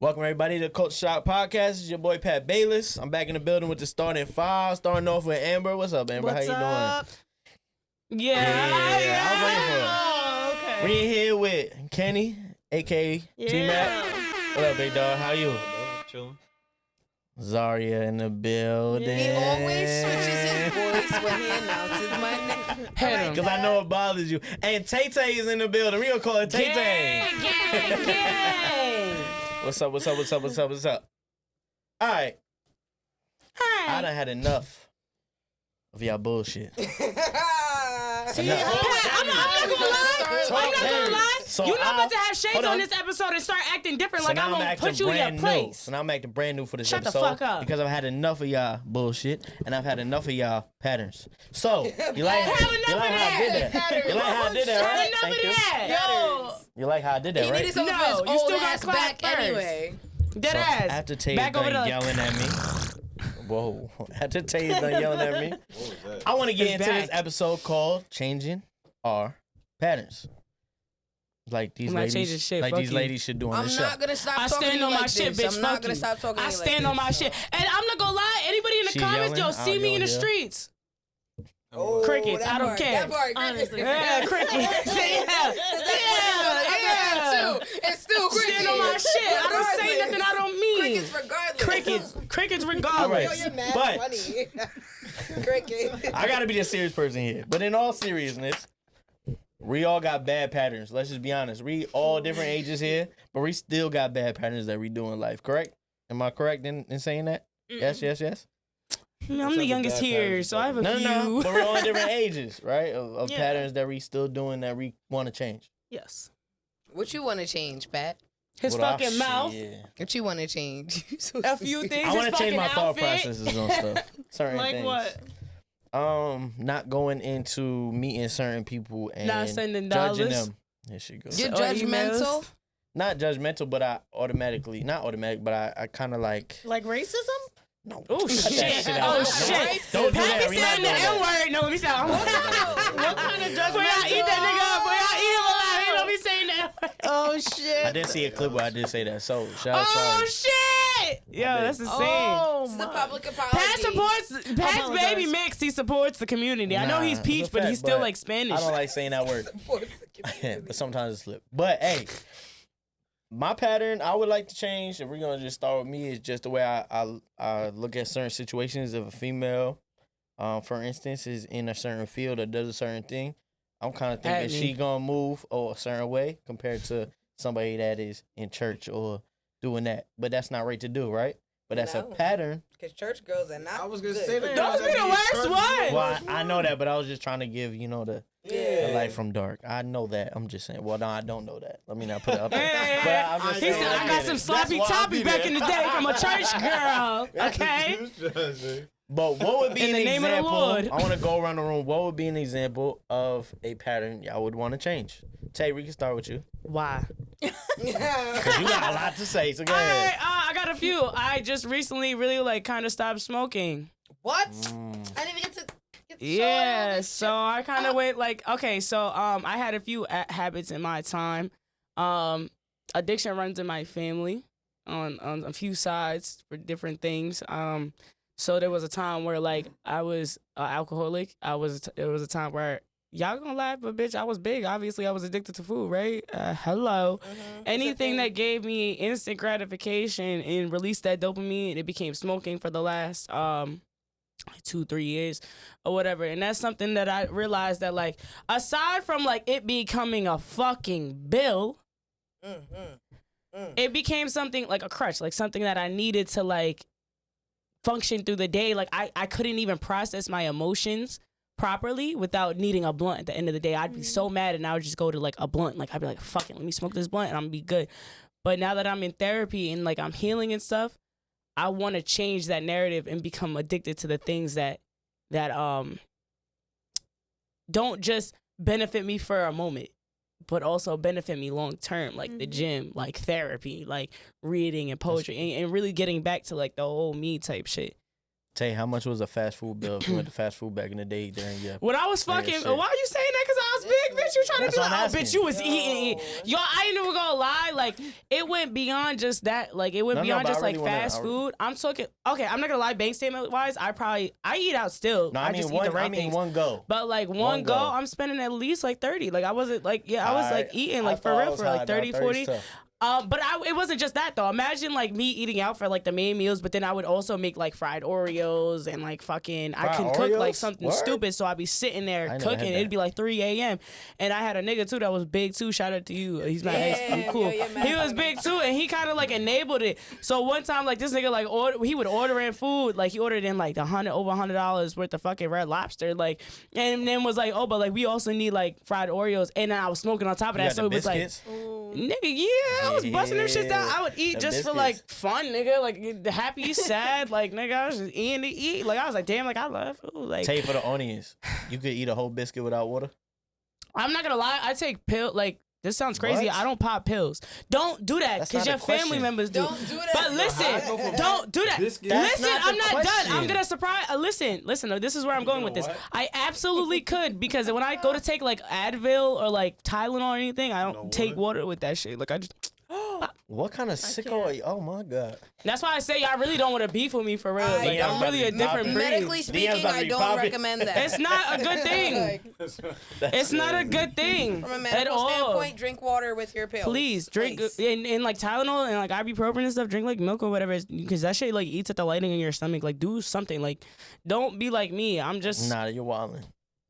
Welcome everybody to the Culture Shock Podcast. It's your boy Pat Bayless. I'm back in the building with the starting five. Starting off with Amber. What's up, Amber? What's How you up? doing? Yeah. I was waiting for it. Oh, okay. We in here with Kenny, aka T-Mac. What up, big dog? How you? Chilling. Zaria in the building. He always switches his voice when he announces my name. Because I know it bothers you. And Tay-Tay is in the building. We gonna call it Tay-Tay. Gang. What's up? All right. I done had enough of y'all bullshit. I'm not gonna lie. So You're not about to have shades hold on this episode and start acting different like I'm now gonna put you in your place. So now I'm acting brand new for this Shut the episode. fuck up. Because I've had enough of y'all bullshit and I've had enough of y'all patterns. So, you like how I did that? You like how I did that, right? Thank you. You like how I did that, right? He needed some of No, his you old still got ass clap back first. anyway. Dead ass. After Tay is Back over done to yelling at me. Whoa. After Tay is done yelling at me. What was that? I want to get It's into this back. episode called Changing Our Patterns. Like these I'm not ladies, changing shit, like fuck these you. ladies should do on I'm this show. not gonna stop I talking to stand you on like my shit, this. bitch. I'm not Fuck gonna you. stop talking to I you like stand on my this. shit. And I'm not gonna lie, anybody in the She comments, yelling? yo, see me in the Yeah. streets. Oh, Crickets, that I don't part, care. That part, Honestly. crickets. Yeah, crickets. Yeah. It's still crickets. Stand on my shit. I don't say nothing I don't mean. Crickets regardless. Crickets All right. regardless. Yo, you're mad But- funny. Cricket. I gotta be the serious person here. But in all seriousness, we all got bad patterns. Let's just be honest. We all different ages here, but we still got bad patterns that we do in life, correct? Am I correct in saying that? Yes. I'm the youngest here, so I have a few. No. But we're all in different ages, right? Of Yeah. patterns that we still doing that we want to change. Yes. What you want to change, Pat? His What I- fucking mouth. Yeah. What you want to change? So A few things. I want his to change fucking my thought outfit. processes on stuff. Certain Like things. what? Not going into meeting certain people and Not sending judging dollars. them. There she goes. You're Or emails. judgmental. Not judgmental, but I automatically, not automatic, but I kind of like. Like racism? No. Oh Cut that shit! shit out. Oh No. shit! Don't do that. Pat We be not saying the doing that. N word. No, let me say. What kind of judgment? Boy, I eat that nigga up. Boy, I eat him alive. He don't be saying that. Oh shit. I did see a clip where I did say that. So shout out. Oh Sorry. shit! Yo, that's insane. Oh, it's a public apology. Pat supports Pat's Apologize. baby mix. He supports the community. I know Nah, he's it's peach, a but fact, he's still but like Spanish. I don't like saying that word, but sometimes it slip. But hey, my pattern I would like to change, if we're gonna just start with me, is just the way I look at certain situations. If a female, for instance, is in a certain field or does a certain thing, I'm kind of thinking At me. she gonna move a certain way compared to somebody that is in church or doing that. But that's not right to do, right? But that's a No. pattern. Because church girls are not. I was gonna good. say that. Those be the worst ones. Well, I know that, but I was just trying to give the Yeah. light from dark. I know that. I'm just saying. Well, no, I don't know that. Let me not put it up there. Hey, But I'm just He He saying, said, I get got it. some That's sloppy why I toppy be back there. in the day from a church girl. Okay? But what would be In an the name of the example? Lord. I want to go around the room. What would be an example of a pattern y'all would want to change? Tay, we can start with you. Why? Because you got a lot to say, so go All ahead. right, I got a few. I just recently really kind of stopped smoking. What? I didn't even get to. Yeah, so I kind of wait okay, so I had a few habits in my time. Addiction runs in my family on a few sides for different things. So there was a time where I was alcoholic. It was a time where y'all gonna laugh, but bitch, I was big. Obviously, I was addicted to food, right? Hello. Anything that gave me instant gratification and released that dopamine, it became smoking for the last 2-3 years or whatever. And that's something that I realized that aside from it becoming a fucking bill, it became something like a crutch, like something that I needed to function through the day. I couldn't even process my emotions properly without needing a blunt. At the end of the day, I'd be so mad and I would just go to a blunt. I'd be like, fuck it, let me smoke this blunt and I'm gonna be good. But now that I'm in therapy and I'm healing and stuff, I want to change that narrative and become addicted to the things that don't just benefit me for a moment, but also benefit me long term, like the gym, like therapy, like reading and poetry, and really getting back to the old me type shit. Tay, how much was a fast food bill if you went to fast food back in the day during your... When I was fucking, shit. why are you saying that? Because I was big bitch you trying That's to what do? I'm Oh, asking. bitch, you was eating. Yo, I ain't even gonna lie. Like, it went beyond just that. Like, it went No, beyond but I just really like wanna- fast food. I'm talking. Okay, I'm not gonna lie. Bank statement wise, I eat out still. No, I mean just eat one. the right I mean things. one go. But like one go, I'm spending at least like 30. Like I wasn't like I was like eating like for real for like 30, 40. But it wasn't just that though. Imagine like me eating out for like the main meals, but then I would also make like fried Oreos and like fucking I can cook like something stupid. So I'd be sitting there cooking. It'd be like 3 a.m. And I had a nigga too that was big too. Shout out to you. He's my ex. Cool. He was big too, and he kind of like enabled it. So one time like this nigga like he would order in food. Like he ordered in like over $100 worth of fucking Red Lobster. Like and then was like, oh, but like we also need like fried Oreos. And then I was smoking on top of that. So it was like, nigga, yeah. I was busting them shit down. I would eat just for like fun, nigga. Like happy, sad, like nigga. I was just eating to eat. Like I was like, damn, like I love food. Like, tell you for the onions, you could eat a whole biscuit without water. I'm not gonna lie. I take Like this sounds crazy. What? I don't pop pills. Don't do that because your family members do. Don't do that. But listen, don't do that. Listen, I'm not done. I'm gonna surprise. Listen. This is where I'm going with this. I absolutely could because when I go to take like Advil or like Tylenol or anything, I don't take water with that shit. Like I just. What kind of sicko are you? Oh my god. That's why I say y'all really don't want to beef with me for real. Like I'm really a different breed. Medically speaking, I don't recommend that. It's not a good thing. It's not a good thing From a at medical all. standpoint, drink water with your pills. Please drink and like Tylenol and like ibuprofen and stuff. Drink like milk or whatever, because that shit like eats at the lining in your stomach. Like do something. Like don't be like me. I'm just. Nah, you're wildin'.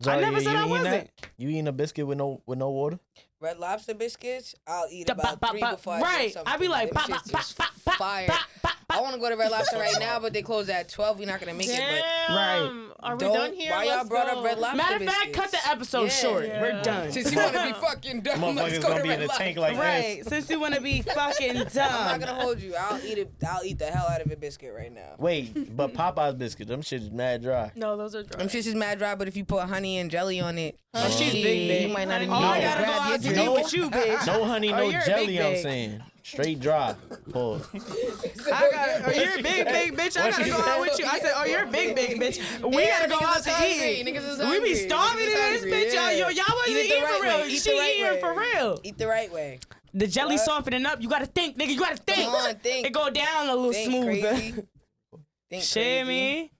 I never said I wasn't. You eating a biscuit with no water? Red Lobster biscuits, I'll eat about 3 before I right. drink something. I be like, Them pop, shits pop, is pop, pop, fire. pop, pop, I want to go to Red Lobster right now, but they close at 12. We're not gonna make it. But Right. Are we don't. done here? Why y'all Let's brought go. up Red Lobster Matter of biscuits? fact, cut the episode short. Yeah. We're done. Since you want to be fucking done, let's Motherfuckers go gonna to be Red in the tank Lobster. like Right. Since you want to be fucking I'm not dumb. gonna hold you. I'll eat the hell out of a biscuit right now. Wait, but Popeye's biscuit, them shit is mad dry. No, those are dry. Them shits is mad dry, but if you put honey and jelly on it, She's big, big. you might not even Oh, need I to gotta go grab your out to drink. eat with you, bitch. No honey, no you're a jelly, big I'm bag. saying. Straight dry. Pause. You're a big bitch. I gotta go out with you. I said, oh, you're a big bitch. We gotta go out to eat. We be starving in this bitch, y'all. Y'all wasn't Eat it the eating right for real. way. Eat She the right eating way. for real. Eat the right way. The jelly softening up. You gotta think, nigga. You gotta think. Come on, think. It go down a little Think smoother. crazy. Think Shit, crazy. me.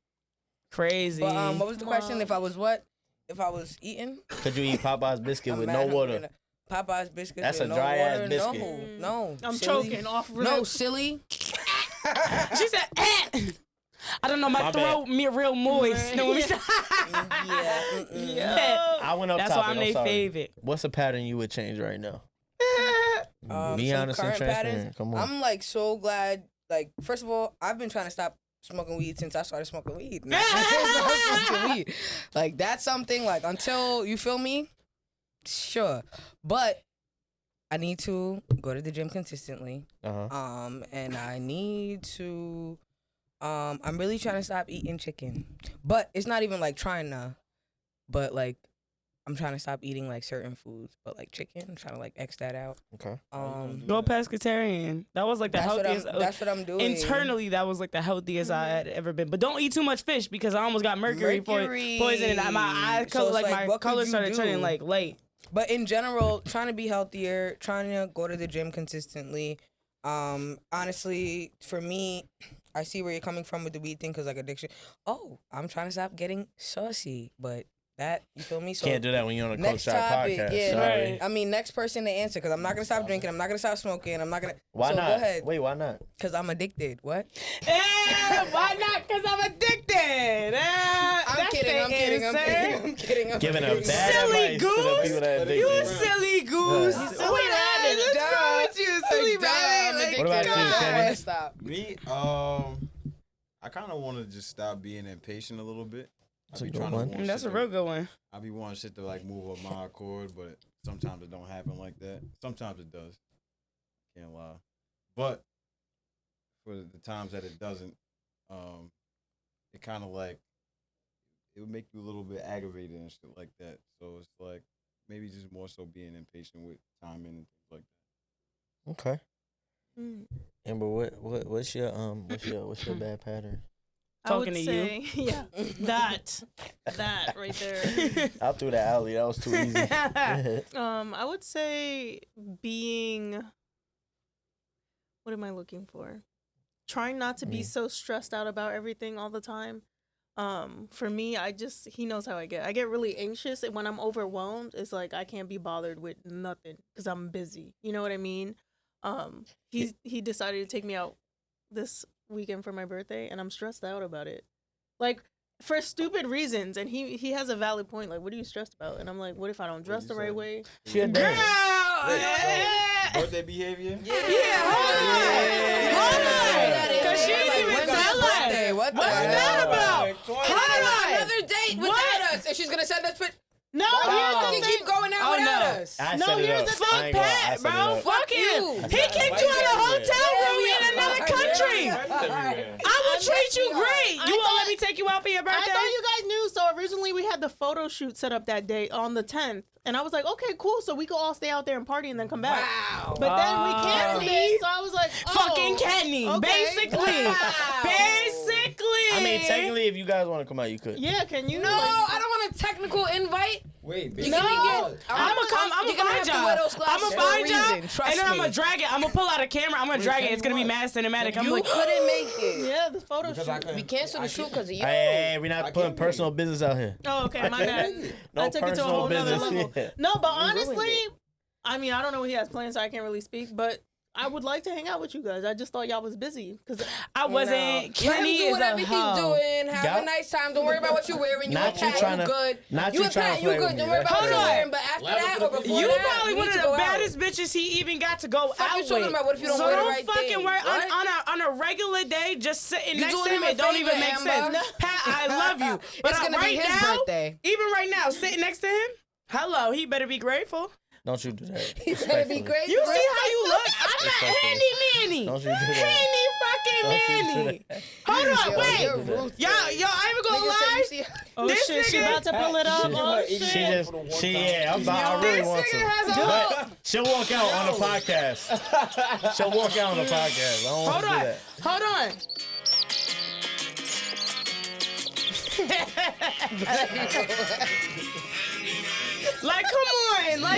Crazy. But what was the question? If I was what? If I was eating? Could you eat Popeye's biscuit I'm with mad no hungry water? right now. Popeye's biscuits That's with a no dry ass water? biscuit. No. I'm silly. choking off rip. No, silly. She said, eh. I don't know, my My throat me real moist. Know what I'm saying? Yeah. Yeah. I went up That's topic. why I'm I'm their sorry. favorite. What's a pattern you would change right now? Be some honest and current transparent. patterns. Come on. I'm like so glad. Like, first of all, I've been trying to stop smoking weed since I started smoking weed. Like, that's something, like, until, you feel me? Sure. But I need to go to the gym consistently. Uh-huh. And I need to, I'm really trying to stop eating chicken. But it's not even, like, trying to, but, like, I'm trying to stop eating, like, certain foods. But, like, chicken, I'm trying to, like, X that out. Okay. Go pescatarian. That was like the healthiest. That's what I'm doing. Internally, that was like the healthiest I had ever been. But don't eat too much fish because I almost got mercury. Poison and my eyes, So it's like like, my what could color you started do? turning like late. But in general, trying to be healthier, trying to go to the gym consistently. Honestly, for me, I see where you're coming from with the weed thing because, like, addiction. Oh, I'm trying to stop getting saucy. But that, you feel me? So Can't do that when you're on a Coach next Shot topic, podcast. yeah. Sorry. Right. I mean, next person to answer because I'm not going to stop drinking. I'm not going to stop smoking. I'm not going to. Why so not? Go ahead. Wait, why not? Because I'm addicted. What? Why not? Because I'm addicted. I'm kidding. Giving a bad Silly advice to the goose. people that are You addicted. silly goose. Right. What's wrong with you, silly rabbit? What about you, Kenny? Stop. Me, I kind of want to just stop being impatient a little bit. That's a good one. That's a real good one. I be wanting shit to like move up my accord, but sometimes it don't happen like that. Sometimes it does. Can't lie. But for the times that it doesn't, it kind of like it would make you a little bit aggravated and shit like that. So it's like maybe just more so being impatient with timing and things like that. Okay. Amber, what's your bad pattern? talking to say, you. Yeah, that right there. I threw that alley. That was too easy. I would say being. What am I looking for? Trying not to be so stressed out about everything all the time. For me, he knows how I get. I get really anxious, and when I'm overwhelmed, it's like I can't be bothered with nothing because I'm busy. You know what I mean? He decided to take me out this weekend for my birthday, and I'm stressed out about it. Like, for stupid reasons, and he has a valid point. Like, what are you stressed about? And I'm like, what if I don't dress the right way? She a dance. Birthday behavior? Hold on. Because she didn't even tell us. What's that about? Another date without us, and she's gonna send us. No, You keep going out without us. I No, set it here's up. the Fuck I ain't gonna- I Pat, set it bro. up. Fuck him. He kicked you out of a hotel room in another country. I will treat you great. You won't let me take you out for your I birthday? thought you guys knew. So originally we had the photo shoot set up that day on the 10th. And I was like, okay, cool. So we could all stay out there and party and then come back. Wow. But then we canceled it. So I was like, Fucking Kenny, okay. basically. Basically. I mean, technically, if you guys want to come out, you could. Yeah, can you? No, I don't want a technical invite. Wait, You bitch. can I'm gonna you're gonna find have to wear y'all. those glasses I'm gonna for a find y'all, reason. Trust and then I'm me. gonna drag it. I'm gonna pull out a camera. I'm gonna drag it. It's gonna be mad cinematic. I'm You like, couldn't make it. Yeah, the photo Because I shoot. couldn't- We canceled the I shoot can't- because of you. Hey, we're I not can't putting make personal it. business out here. Oh, okay, my bad. No I took it to a personal whole nother business. level. Yeah. No, but ruined honestly, it. I mean, I don't know what he has planned, so I can't really speak. But I would like to hang out with you guys. I just thought y'all was busy because I wasn't. Let him Kenny do is whatever a he's hoe. doing. Have Yup. a nice time. Don't worry about what you're wearing. You Not and you Pat, trying you to- good. not You you and trying Pat, to you play good. with Don't me. worry about what Hold you're on. wearing. But after that or before You that, probably we one need of to the go out. baddest bitches he even got to go Fuck out you talking with. about? What if you don't So wear the don't right fucking thing? worry. What? On a regular day, just sitting You next doing to him, him a it don't even favor, make Amber? sense. Pat, I love you. But It's gonna be right his now, birthday. even right now, sitting next to him, hello, he better be grateful. Don't you do that. He's gonna be Respectfully. great. You see how you look? I'm not Respectfully. handy manny. Don't you do that. Handy fucking Don't you do manny. that. Hold on, Yo, wait. you're Yo, ruthless. Y'all, I even gonna lie. oh This shit, she nigga- about to pull it up. She- Oh She shit. just, yeah, I really This want nigga to. has a But whole. she'll walk out on the podcast. She'll walk out on the podcast. I don't want Hold to do on, that. hold on. Like,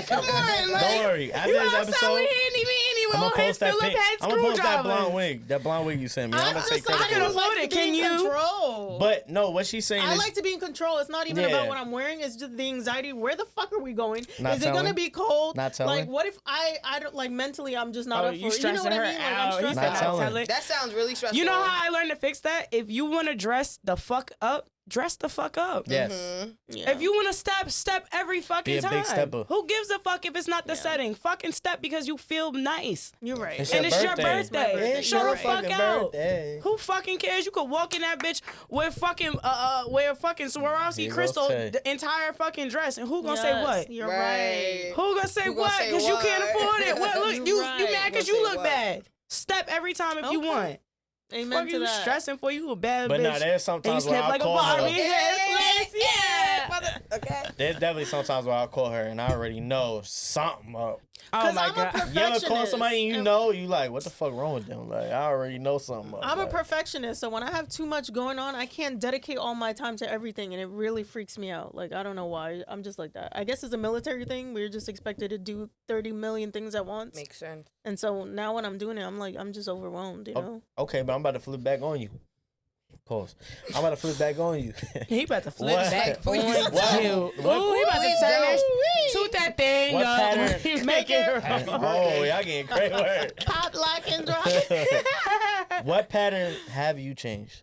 come on. Like, Don't worry. After you this outside episode, with handy manny with I'm all gonna his post that Philip pic. head I'm gonna post that screwdrivers. blonde wig. That blonde wig you sent me. I'm gonna take I credit can for afford it. it. Can you? Control. But no, what she's saying I is like to be in control. It's not even Yeah. about what I'm wearing. It's just the anxiety. Where the fuck are we going? Not Is it gonna telling? be cold? Not telling? Like, what if I don't like mentally? I'm just not Oh, up for you it. You know stressing what I her mean? Like, I'm out. He stressed said Not not telling. tell it. That sounds really stressful. You know how I learned to fix that? If you want to dress the fuck up, dress the fuck up. yes. Yeah. If you want to step every fucking Be a time. big stepper. Who gives a fuck if it's not the setting? Fucking step because you feel nice. You're right. It's And your it's your birthday. birthday. birthday. Show You're the right. fuck Fucking out. birthday. Who fucking cares? You could walk in that bitch with fucking Swarovski He crystal gonna say. the entire fucking dress, and who gonna say what? You're Right. right. Who gonna say Who gonna what? say Because you can't what? afford it. What? Look, You're you right. mad because Who you gonna say look what? bad. Step every time if you Okay. want. Amen Fuck to you that. stressing for you a bad But bitch. no, there's and you sometimes where snap I'll like a call Barbie. her. Yeah. Okay. There's definitely sometimes where I'll call her and I already know something up. Oh 'Cause my I'm a god. perfectionist. You ever call somebody and you And- know, you like, what the fuck wrong with them? Like, I already know something up. I'm a Like, perfectionist, so when I have too much going on, I can't dedicate all my time to everything, and it really freaks me out. Like, I don't know why. I'm just like that. I guess it's a military thing. We're just expected to do 30 million things at once. Makes sense. And so now when I'm doing it, I'm like, I'm just overwhelmed, you know? Okay, but I'm about to flip back on you. Pause. I'm about to flip back on you. He about to flip What? back Please on don't. you. What- Ooh, he about to Please turn don't. that, toot that thing What up. pattern? Make it Oh, y'all getting great word. Pop, lock, and drop. What pattern have you changed?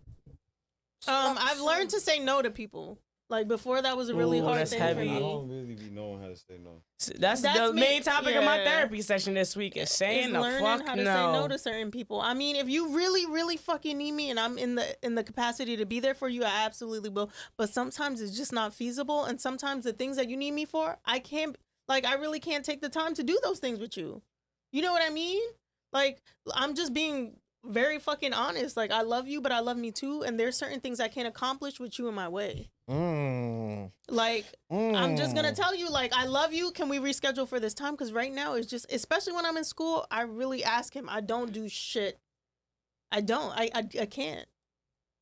I've learned to say no to people. Like, before that was a really Ooh, hard that's thing heavy. for I me. don't really be knowing how to say no. That's That's the me. main topic of my Yeah. therapy session this week is saying Is the learning fuck how to no. say no to certain people. I mean, if you really, really fucking need me and I'm in the capacity to be there for you, I absolutely will. But sometimes it's just not feasible, and sometimes the things that you need me for, I can't. Like, I really can't take the time to do those things with you. You know what I mean? Like, I'm just being very fucking honest. Like, I love you, but I love me too, and there's certain things I can't accomplish with you in my way. Like, I'm just gonna tell you, like, I love you. Can we reschedule for this time? Because right now it's just, especially when I'm in school, I really ask him. I don't do shit. I don't. I can't.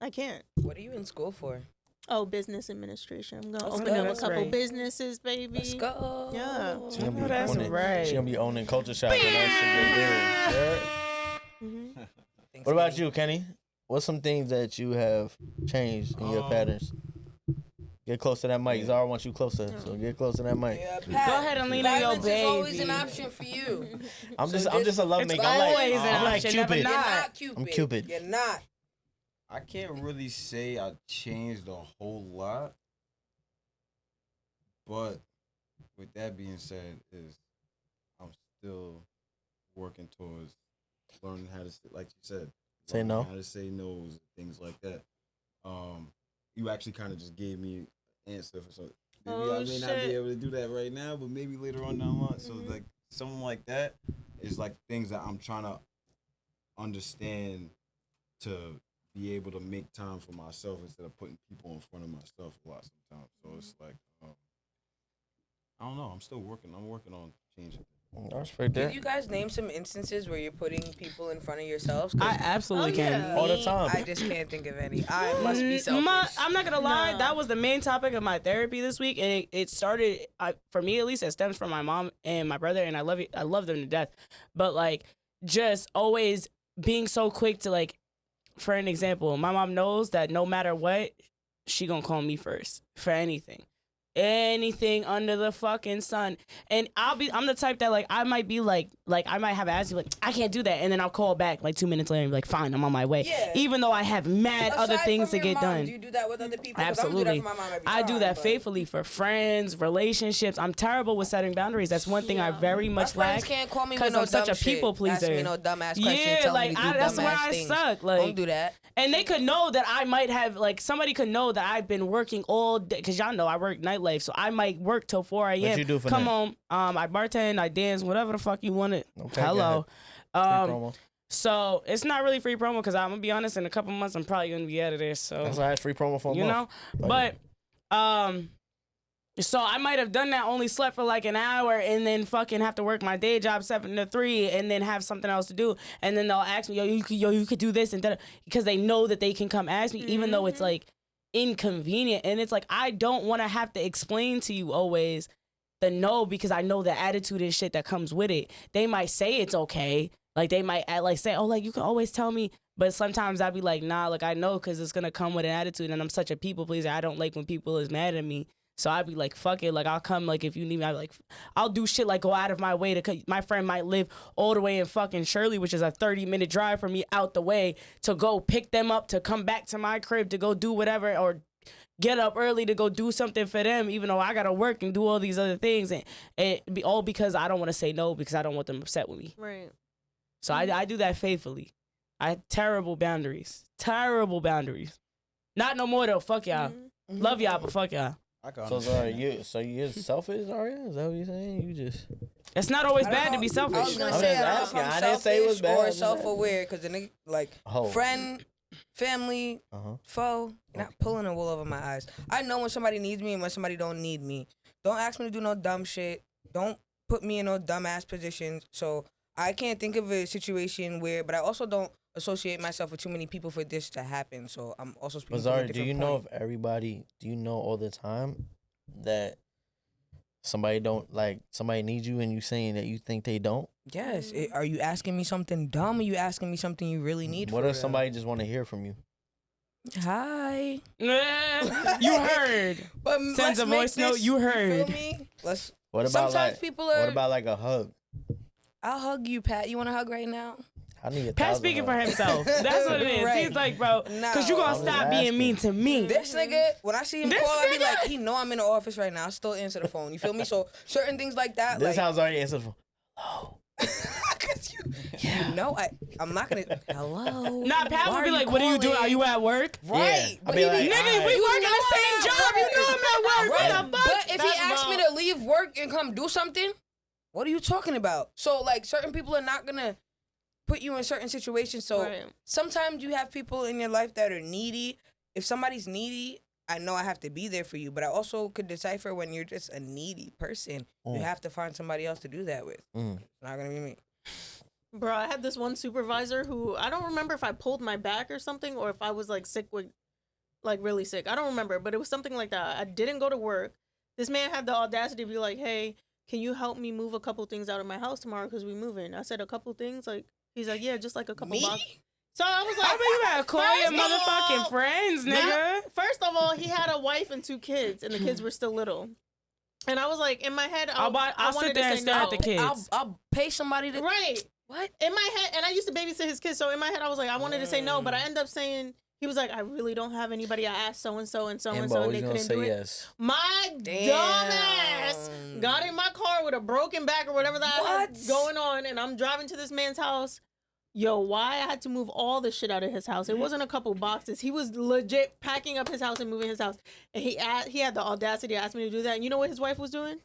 I can't. What are you in school for? Oh, business administration. I'm gonna Let's open go. up a That's couple right. businesses, baby. Let's go. Yeah. She gonna be That's owning. right. She gonna be owning culture shock and that shit. Get there. Mhm. Thanks, What about Kenny. you, Kenny? What's some things that you have changed in your patterns? Get close to that mic. Zara wants you closer, so get close to that mic. Yeah, Go ahead and lean on your Violence is always baby. an option for you. I'm So just a love It's maker. always an I'm like option, never Cupid. You're not. not Cupid. I'm Cupid. You're not. I can't really say I changed a whole lot, but with that being said, is I'm still working towards learning how to, like you said, Say learning no. how to say no's, things like that. You actually kind of just gave me an answer for something. Maybe Oh, I may not shit. be able to do that right now, but maybe later on down the line. So like something like that is like things that I'm trying to understand to be able to make time for myself instead of putting people in front of myself a lot sometimes. So it's like I don't know. I'm still working. I'm working on changing. I respect Can that. you guys name some instances where you're putting people in front of yourselves? 'Cause I absolutely Oh, can. yeah. All the me, time. I just can't think of any. I must be selfish. I'm not gonna lie. No. That was the main topic of my therapy this week, and it started. For me, at least, it stems from my mom and my brother, and I love them to death. But like, just always being so quick to like, for an example, my mom knows that no matter what, she gonna call me first for anything under the fucking sun. And I'm the type that like I might be like I might have asked you like I can't do that, and then I'll call back like 2 minutes later and be like, fine, I'm on my way. Yeah. Even though I have mad other Aside things to from your get mom, done. Do you do that with other people? 'Cause Absolutely. I'm do that for my mom every I time, do that but faithfully for friends, relationships. I'm terrible with setting boundaries. That's one thing I Yeah. very My much friends lack. can't call me 'cause with no I'm such dumb a people shit. Ask me pleaser. no dumbass questions. Yeah, tell like me to do that's where dumbass I things. suck. Like, Don't do that. and they could know that I might have like somebody could know that I've been working all day because y'all know I work nightlife, so I might work till 4 a.m. What you do for Come that? home, I bartend, I dance, whatever the fuck you want it. Okay, Hello. Free promo. So it's not really free promo because I'm gonna be honest, in a couple months I'm probably gonna be out of there. So That's why I had free promo for a you month. know, but so I might have done that, only slept for like an hour, and then fucking have to work my day job 7 to 3, and then have something else to do, and then they'll ask me, you could do this and that, because they know that they can come ask me, even though it's like inconvenient, and it's like I don't want to have to explain to you always the no, because I know the attitude and shit that comes with it. They might say it's okay, like they might like say, oh, like you can always tell me. But sometimes I'd be like, nah, like I know, because it's gonna come with an attitude, and I'm such a people pleaser. I don't like when people is mad at me. So I'd be like, fuck it. Like, I'll come, like, if you need me, I'll do shit, like, go out of my way to, my friend might live all the way in fucking Shirley, which is a 30-minute drive for me out the way, to go pick them up, to come back to my crib, to go do whatever, or get up early to go do something for them, even though I gotta work and do all these other things. And it be all because I don't want to say no, because I don't want them upset with me. Right. So I do that faithfully. I have terrible boundaries. Terrible boundaries. Not no more, though. Fuck y'all. Mhm. Love y'all, but fuck y'all. I can So understand. you're selfish, Aria? Is that what you're saying? You just It's not always I don't bad to know. be I was selfish. gonna I'm say just I don't know if asking. I'm I didn't say it was selfish bad. or I'm just self-aware, because the nigga like Oh. friend, family, uh-huh. foe, you're not pulling a wool over my eyes. I know when somebody needs me and when somebody don't need me. Don't ask me to do no dumb shit. Don't put me in no dumbass positions. So I can't think of a situation where, but I also don't associate myself with too many people for this to happen. So I'm also speaking from a Bizarre, do different you know point. if everybody, do you know all the time that somebody needs you and you saying that you think they don't? Yes. Are you asking me something dumb, or you asking me something you really need? What for if real? somebody just want to hear from you? Hi. You heard. But Sends let's a make voice note, this- you feel heard. me? Let's. What about Sometimes like people are. what about like a hug? I'll hug you, Pat. You want a hug right now? I need a Pat 1,000 speaking for hugs. himself. That's what it is. Right. He's like, bro, because you No. going to I'm stop just being mean asking. to me. This nigga, when I see him This call, I be nigga? like, he know I'm in the office right now. I still answer the phone. You feel me? So certain things like that, This like, house already answered for. Oh, 'cause you know, I'm not gonna. Hello. Nah, Pat Why would be are like, what are you doing? Are calling? you at work? Right. Yeah. But I'll be he like, be, Nigga, alright. we You work in know the same I'm at job. You work. know I'm at work. Right. What the fuck? But if he That's asks me wrong. to leave work and come do something, what are you talking about? So like, certain people are not gonna put you in certain situations. So Right. sometimes you have people in your life that are needy. If somebody's needy, I know I have to be there for you, but I also could decipher when you're just a needy person. You have to find somebody else to do that with. Mm. It's not gonna be me. Bro, I had this one supervisor who I don't remember if I pulled my back or something or if I was like sick with like really sick. I don't remember, but it was something like that. I didn't go to work. This man had the audacity to be like, "Hey, can you help me move a couple things out of my house tomorrow because we moving?" I said, "A couple things?" Like he's like, "Yeah, just like a couple boxes." So I was like, How about you gotta call your first of motherfucking all, friends, nigga? First of all, he had a wife and 2 kids, and the kids were still little. And I was like, in my head, I I'll wanted sit there to and say stare no. at the kids. I'll pay somebody to. Right. What? In my head, and I used to babysit his kids, so in my head, I was like, I wanted to say no, but I ended up saying, he was like, I really don't have anybody. I asked so-and-so and so-and-so, and they couldn't do it. Yes. My dumbass got in my car with a broken back or whatever that I had going on, and I'm driving to this man's house. Yo, why I had to move all the shit out of his house? It wasn't a couple boxes. He was legit packing up his house and moving his house. And he had the audacity to ask me to do that. And you know what his wife was doing?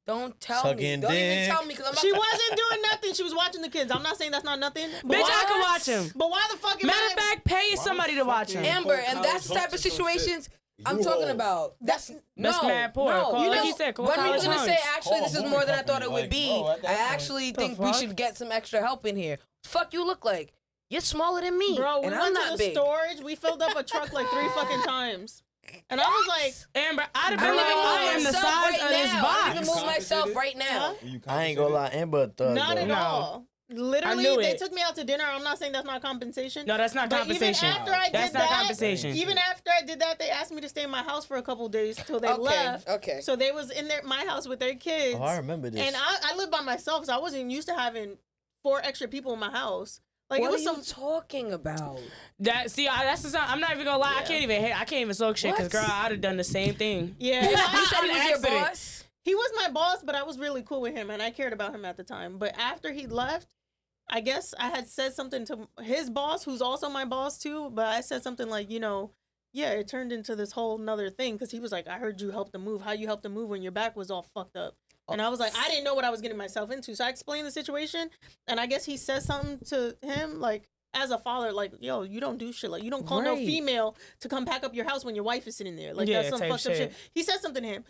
Don't tell me. Sucking Don't even dick. tell me because I'm not. She wasn't doing nothing. She was watching the kids. I'm not saying that's not nothing. But Bitch, why- I can watch him. But why the fuck am Matter I? of fact, pay somebody to watch him. Amber, and that's the type of situations I'm talking about. That's That's mad poor. Call- You like know, he said, call what I'm college gonna say, hunks. actually, this is more than I thought it would Like, be. bro, at that I point- actually The think we fuck? should get some extra help in here. Fuck you look like? You're smaller than me, Bro, we and I'm went not to the big. storage. We filled up a truck like 3 fucking times. And I was like, Amber, I'd have I been like, can I am move the myself size right of this now. I box. can move myself right now. I ain't gonna lie, Amber a thug. not though. at No. all. Literally, knew they it. took me out to dinner. I'm not saying that's not compensation. No, that's not But compensation. even after I That's did not that, compensation. even after I did that, they asked me to stay in my house for a couple days till they left. Okay. So they was in my house with their kids. Oh, I remember this. And I lived by myself, so I wasn't used to having 4 extra people in my house. Like What it was are some. you talking about? That's the song. I'm not even gonna lie. I can't even soak shit because What? girl, I'd have done the same thing. Yeah, You said he On was your accident. boss? he was my boss, but I was really cool with him, and I cared about him at the time. But after he left, I guess I had said something to his boss, who's also my boss too. But I said something like, yeah, it turned into this whole nother thing because he was like, I heard you helped them move. How you helped them move when your back was all fucked up? And I was like, I didn't know what I was getting myself into. So I explained the situation, and I guess he said something to him like, as a father, like, yo, you don't do shit. Like, you don't call no Right. female to come pack up your house when your wife is sitting there. Like, Yeah, that's some type fucked up shit. shit. He said something to him.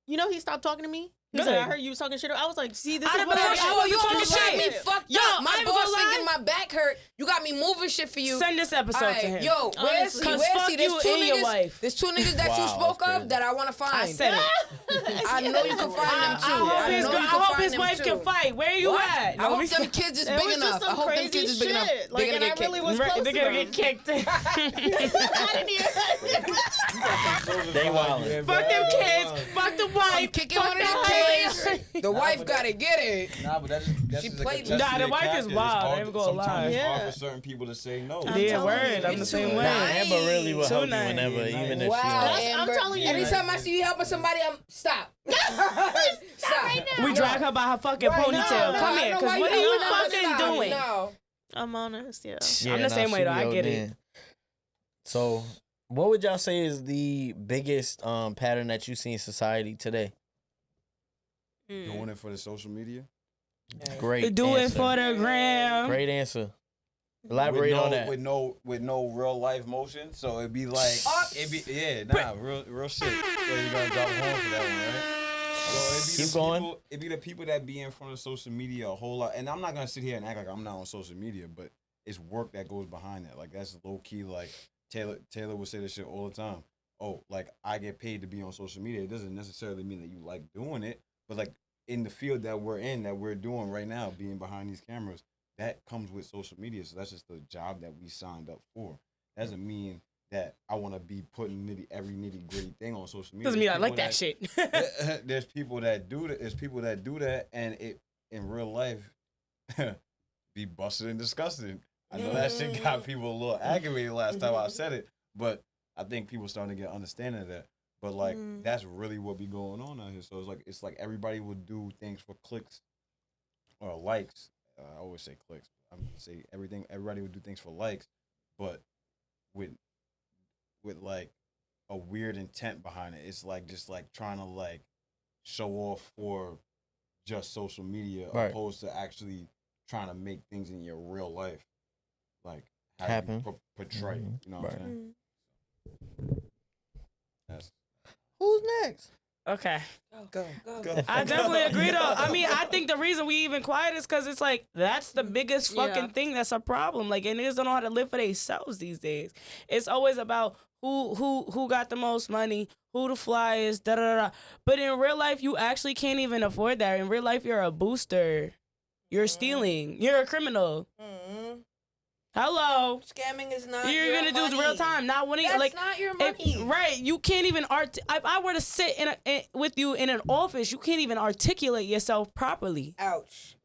You know, he stopped talking to me. He was Good. like, I heard you was talking shit. I was like, see, this I'd is have what been I like, got. oh, you You talking almost got me shit. fucked Yo, up. My I ain't boss gonna lie. thinking my back hurt. You got me moving shit for you. Send this episode All to him. right, yo, where's Honestly. he? 'Cause Where's fuck he? There's you 2 and your niggas. wife. There's 2 niggas that Wow, you spoke that's of crazy. that I want to find. I said it. I know you can find them too. I hope his wife can fight. Where you What? at? I hope them kids is It big was just enough. I some hope them crazy kids is big enough. shit. Like, They're and gonna I get really kicked. was Right, close they're to gonna them. get kicked. I didn't even. They wildin'. Fuck them kids. Fuck the wife. Kicking Fuck one of the them husband. kids. The wife gotta get it. Nah, but that's She just played like a me. test Nah, of the your wife is character. It's wild. hard I ain't to- gonna sometimes lie. it's hard Yeah. for certain people to say no. I'm Yeah, telling word. you. I'm the It's same too way. nice. Amber really will Too help you nice. whenever, even if Wow, she That's- I'm Amber. telling you. Anytime I see you helping somebody, I'm stop. Stop. We drag her by her fucking Right, ponytail. no, Come I here, don't know because why what are you never fucking stop. doing? No. I'm honest, yeah. I'm the same way, though. I get it. So, what would y'all say is the biggest pattern that you see in society today? Doing it for the social media. Great. Do it answer. for the gram. Great answer. Elaborate on that. With no real life motion. So it'd be like real shit. So you gotta drop home for that one, right? So Keep going. It'd be the people that be in front of social media a whole lot. And I'm not gonna sit here and act like I'm not on social media, but it's work that goes behind that. Like that's low key. Like Taylor would say this shit all the time. Oh, like I get paid to be on social media. It doesn't necessarily mean that you like doing it, but like in the field that we're in, that we're doing right now, being behind these cameras, that comes with social media. So that's just the job that we signed up for. That doesn't mean that I want to be putting every nitty gritty thing on social media. Doesn't mean I There's like people that shit. There's people that do that. There's people that do that, and it in real life be busted and disgusted. I know that shit got people a little aggravated last time I said it, but I think people starting to get understanding of that. But like that's really what be going on out here. So it's like everybody would do things for clicks or likes. I always say clicks. I'm gonna say everything. Everybody would do things for likes, but with like a weird intent behind it. It's like just like trying to like show off for just social media, Right. opposed to actually trying to make things in your real life like Happen. portray. Mhm. You know what Right. I'm saying? That's Who's next? Okay. Go. I definitely agree, though. I mean, I think the reason we even quiet is because it's like that's the biggest fucking thing that's a problem. Like, and niggas don't know how to live for themselves these days. It's always about who got the most money, who the flyest, da da da. But in real life, you actually can't even afford that. In real life, you're a booster. You're stealing. You're a criminal. Hello. Scamming is not. You're gonna do it real time, not winning. That's like not your money. right? You can't even If I were to sit with you in an office, you can't even articulate yourself properly. Ouch.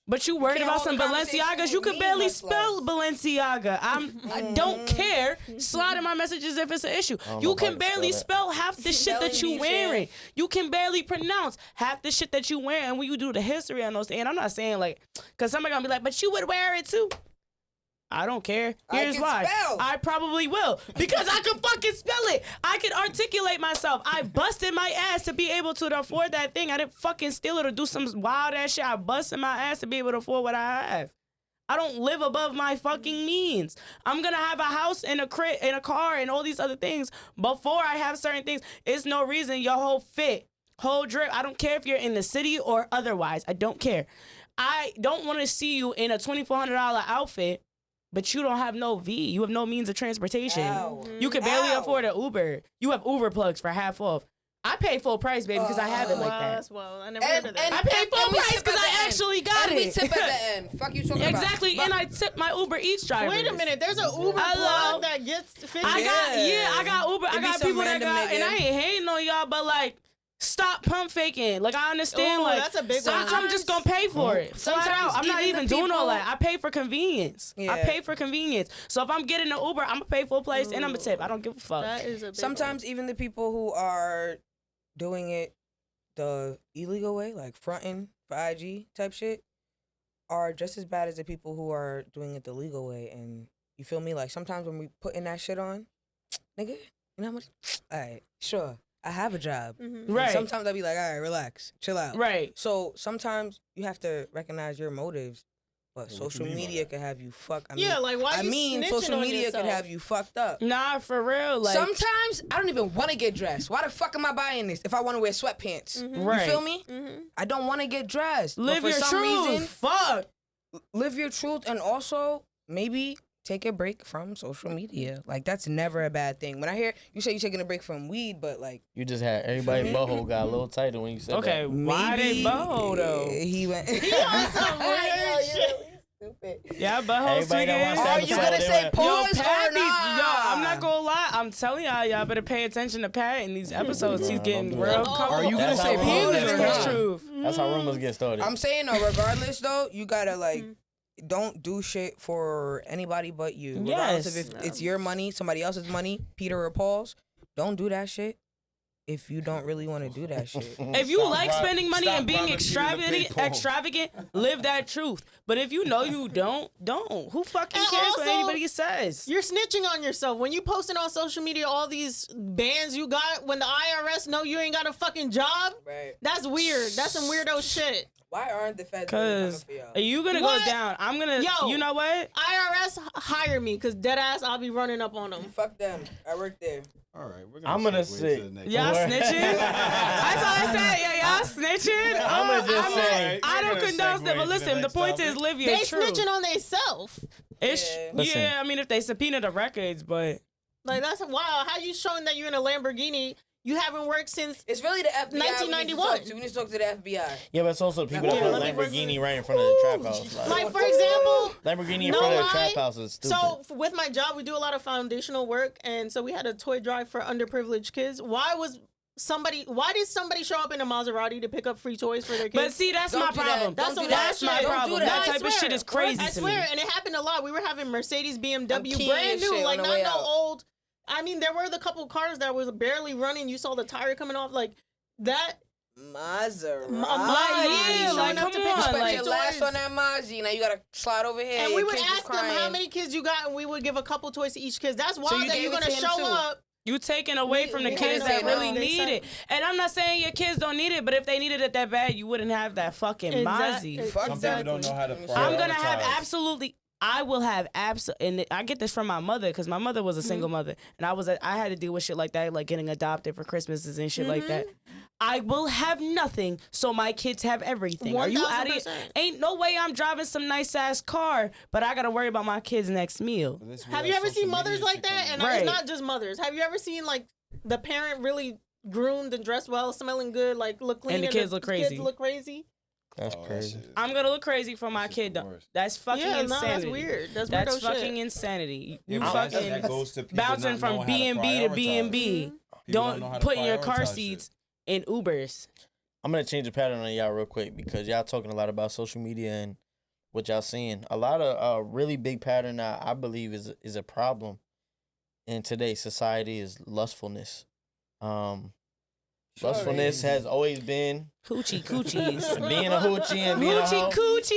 But you worried can't about hold some a conversation Balenciagas. You with could me, barely much spell Balenciaga. I don't care. Slide in my messages if it's an issue. You can barely spell half the shit that you wearing. You can barely pronounce half the shit that you wear. And when you do the history on those, and I'm not saying like, because somebody gonna be like, but you would wear it too. I don't care. Here's why. I probably will. Because I can fucking spell it. I can articulate myself. I busted my ass to be able to afford that thing. I didn't fucking steal it or do some wild ass shit. I busted my ass to be able to afford what I have. I don't live above my fucking means. I'm gonna have a house and a crib and a car and all these other things before I have certain things. It's no reason your whole fit, whole drip. I don't care if you're in the city or otherwise. I don't care. I don't want to see you in a $2,400 outfit, but you don't have no V. You have no means of transportation. You can barely afford an Uber. You have Uber plugs for half off. I pay full price, baby, because I have it like that. Well, I never heard of that. I pay full price because I actually got it. We tip at the end. Fuck you talking about. Exactly, and I tip my Uber Eats drivers. Wait a minute, there's an Uber plug that gets 50. I got Uber. I got people that got, and I ain't hating on y'all, but like, stop pump faking. Like, I understand. Like, that's a big so one. I'm just gonna pay for it. Flat out. I'm not even doing all that. I pay for convenience. Yeah. I pay for convenience. So if I'm getting an Uber, I'm gonna pay full place and I'm gonna tip. I don't give a fuck. That is a big Sometimes even the people who are doing it the illegal way, like fronting for IG type shit, are just as bad as the people who are doing it the legal way. And you feel me? Like sometimes when we putting that shit on, nigga, you know how much? All right, sure. I have a job. Mm-hmm. Right. Sometimes I'll be like, all right, relax, chill out. Right. So sometimes you have to recognize your motives, but social media could have you like why you snitching social on media yourself? could have you fucked up. Nah, for real. Like, Sometimes I don't even want to get dressed. Why the fuck am I buying this if I want to wear sweatpants? Right. You feel me? Mm-hmm. I don't want to get dressed. live but for your some truth. reason, Fuck. live your truth, and also maybe take a break from social media. Like that's never a bad thing. When I hear you say you're taking a break from weed, but like You just had everybody's butthole got a little tighter when you said Okay, that. why they boho though? He went. He on some weird shit. Yeah, butthole Everybody that tweaking. watched Are you gonna say Yo, pause Pat or be, not? yo, I'm not gonna lie. I'm telling y'all better pay attention to Pat in these episodes. He's getting don't do real that. comfortable. Are you gonna That's say how He rumors was get in his started. truth. That's how rumors get started. I'm saying though, regardless though, you gotta like don't do shit for anybody but you. Regardless Yes. of if it's your money, somebody else's money, Peter or Paul's, don't do that shit if you don't really want to do that shit. If you like spending money and being robbing extravagant, live that truth. But if you know you don't. Who fucking And cares what also, anybody says? You're snitching on yourself when you posting on social media all these bands you got. When the IRS know you ain't got a fucking job, Right. that's weird. That's some weirdo shit. Why aren't the feds really coming Cause for y'all? are you gonna What? go down? I'm gonna. Yo. You know what? IRS hire me because dead ass I'll be running up on them. Fuck them. I work there. All right, we're I'm gonna segue say- to the next Y'all one. snitching? That's all I said. Yeah, y'all snitching. I'ma just say- I don't We're gonna condone segue that, but to the listen, the next point topic. is live your They truth. snitching on themselves. It's, Yeah. Listen. yeah, I mean, if they subpoena the records, but Like that's wow. How you showing that you're in a Lamborghini? You haven't worked since. It's really the FBI. 1991. We need to talk to the FBI. Yeah, but it's also the people that Yeah, put let me work Lamborghini with- right in front of the trap house. Like for example, Lamborghini in no front of the lie. trap house is stupid. So with my job, we do a lot of foundational work, and so we had a toy drive for underprivileged kids. Why did somebody show up in a Maserati to pick up free toys for their kids? but see, that's Don't my do that. problem. Don't do That's that my shit. Don't problem. do That that. type of shit is crazy I to swear, me. and it happened a lot. We were having Mercedes, BMW, keying brand shit new, on like the not way no out. old. I mean, there were the couple cars that was barely running. You saw the tire coming off, like that. Maserati. yeah, like, showing up to come pick on, up Spent like, your toys. last on that Mazzy. Now you gotta slide over here. And we would Kids was ask them how crying. many kids you got, and we would give a couple toys to each kid. That's wild you that gave you're it gonna to him show too. up. You taking away We- from the we kids had that to really know. need it. And I'm not saying your kids don't need it, but if they needed it that bad, you wouldn't have that fucking Mozzie. Fuck Some that. people don't know how to I'm gonna have prioritize. absolutely. I will have and I get this from my mother because my mother was a single mother, and I had to deal with shit like that, like getting adopted for Christmases and shit like that. I will have nothing, so my kids have everything. Are you out of it? 1000%. Ain't no way I'm driving some nice ass car, but I gotta worry about my kids' next meal. Have you ever seen mothers like that? And Right. it's not just mothers. Have you ever seen like the parent really groomed and dressed well, smelling good, like look clean, And the kids look crazy. Kids look crazy. That's crazy. I'm gonna look crazy for my That's kid. the Though. worst. That's fucking Yeah, no, insanity. that's weird. That's That's weirdo fucking shit. insanity. Yeah, You but fucking that goes to people bouncing not from knowing how to B&B to prioritize. B&B. Mhm. People know how Don't to put in your car prioritize shit. seats in Ubers. I'm gonna change the pattern on y'all real quick because y'all talking a lot about social media and what y'all seeing. A lot of really big pattern that I believe is a problem in today's society is lustfulness. Lustfulness has always been Hoochie coochies. being a hoochie and being a Hoochie hoe. coochies.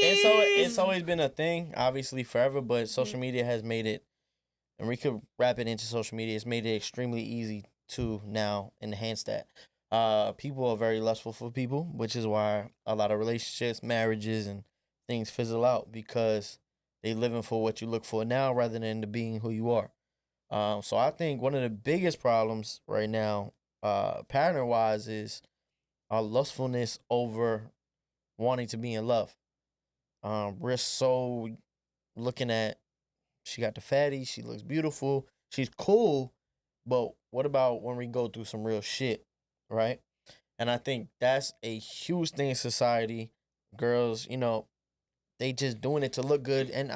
It's always been a thing, obviously forever, but social Mm-hmm. media has made it, and we could wrap it into social media. It's made it extremely easy to now enhance that. People are very lustful for people, which is why a lot of relationships, marriages, and things fizzle out because they living for what you look for now rather than to being who you are. So I think one of the biggest problems right now, pattern wise, is our lustfulness over wanting to be in love. We're so looking at, she got the fatty, she looks beautiful, she's cool, but what about when we go through some real shit, right? And I think that's a huge thing in society. Girls, they just doing it to look good, and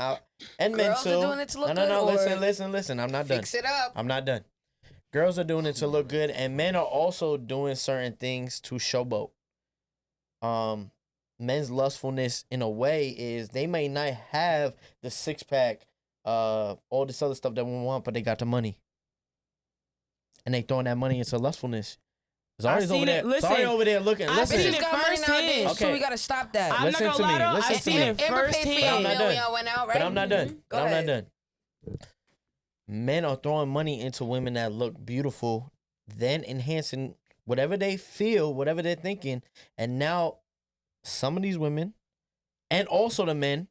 men Girls too. are doing it to look no, good, or listen. I'm not done. fix it up. I'm not done. Girls are doing it to look good, and men are also doing certain things to showboat. Men's lustfulness in a way is they may not have the 6-pack, all this other stuff that we want, but they got the money, and they throwing that money into lustfulness. Zari's over seen there. it. Listen, Zari over there looking. I've Listen, seen Bitches it got money firsthand. nowadays, so Okay. we gotta stop that. I'm Listen not to gonna me. lie though, Listen I've to seen me. it Amber paid for firsthand. your I'm not meal when done. y'all went out, right? But I'm not done. Go But I'm not ahead. done. Men are throwing money into women that look beautiful, then enhancing whatever they feel, whatever they're thinking, and now some of these women, and also the men,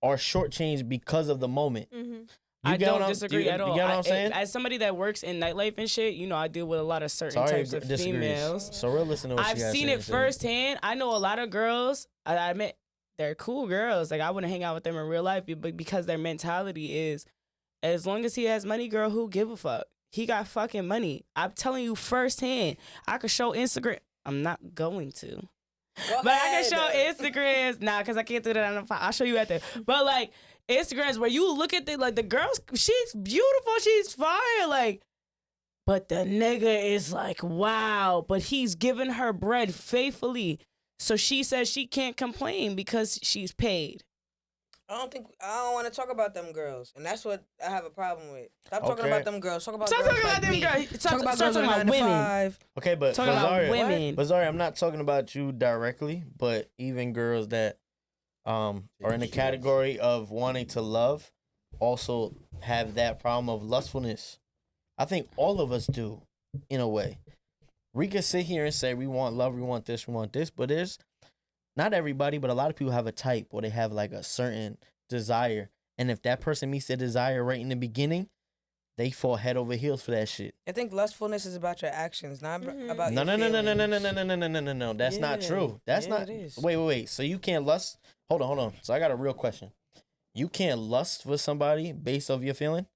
are shortchanged because of the moment. Mm-hmm. I get don't what I'm- disagree you, at all. You get what I'm saying? As somebody that works in nightlife and shit, I deal with a lot of certain Sorry, types of disagrees. females. So we'll listen to what I've she has seen to it say. firsthand. I know a lot of girls. I admit they're cool girls. Like I wouldn't hang out with them in real life, but because their mentality is, as long as he has money, girl, who give a fuck? He got fucking money. I'm telling you firsthand. I could show Instagram. I'm not going to. But I can show Instagrams. Nah, because I can't do that on the phone. I'll show you after. But like Instagrams where you look at the girls, she's beautiful, she's fire. Like, but the nigga is like, wow. But he's giving her bread faithfully. So she says she can't complain because she's paid. I don't want to talk about them girls, and that's what I have a problem with. Stop talking Okay. about them girls. Talk about Stop girls talking about like them me. girls. Talk about girls talking like about 9 to women. 5. Okay, but Talking about Zari, women. But Zari, I'm not talking about you directly, but even girls that are in the category of wanting to love also have that problem of lustfulness. I think all of us do, in a way. We can sit here and say we want love, we want this, but there's not everybody, but a lot of people have a type or they have like a certain desire. And if that person meets their desire right in the beginning, they fall head over heels for that shit. I think lustfulness is about your actions, not Mhm. about No, your no, no, no, no, no, feelings. no, no, no, no, no, no, no. That's not Yeah. true. That's Yeah, not. it is. Wait. So you can't lust. Hold on. So I got a real question. You can't lust for somebody based off your feeling,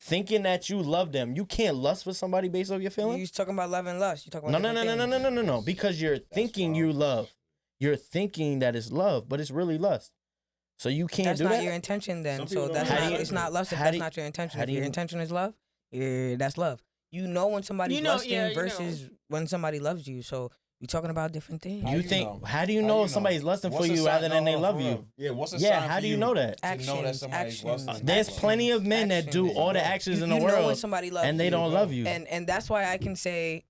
thinking that you love them. You can't lust for somebody based off your feeling. You talking about love and lust. You talking No, about no, no, no, different no, no, things. no, no, no. Because you're thinking you love. You're thinking that it's love, but it's really lust. So you can't That's do not that. your intention then. Some So people that's don't How not. do you- It's not lust if how that's do you- not your intention. how If do your you- intention is love, that's love. You know when somebody's You know, lusting yeah, you know. versus when somebody loves you. So you're talking about different things. How You you think? know? How do you How know you if somebody's lusting for What's a you sign- rather than no, they no, love for you? real. Yeah, what's a Yeah, sign how for do you know that? to know that Actions, somebody's lusting? There's plenty of men that do all the actions in the You know when world somebody loves and they you. don't love you. And that's why I can say,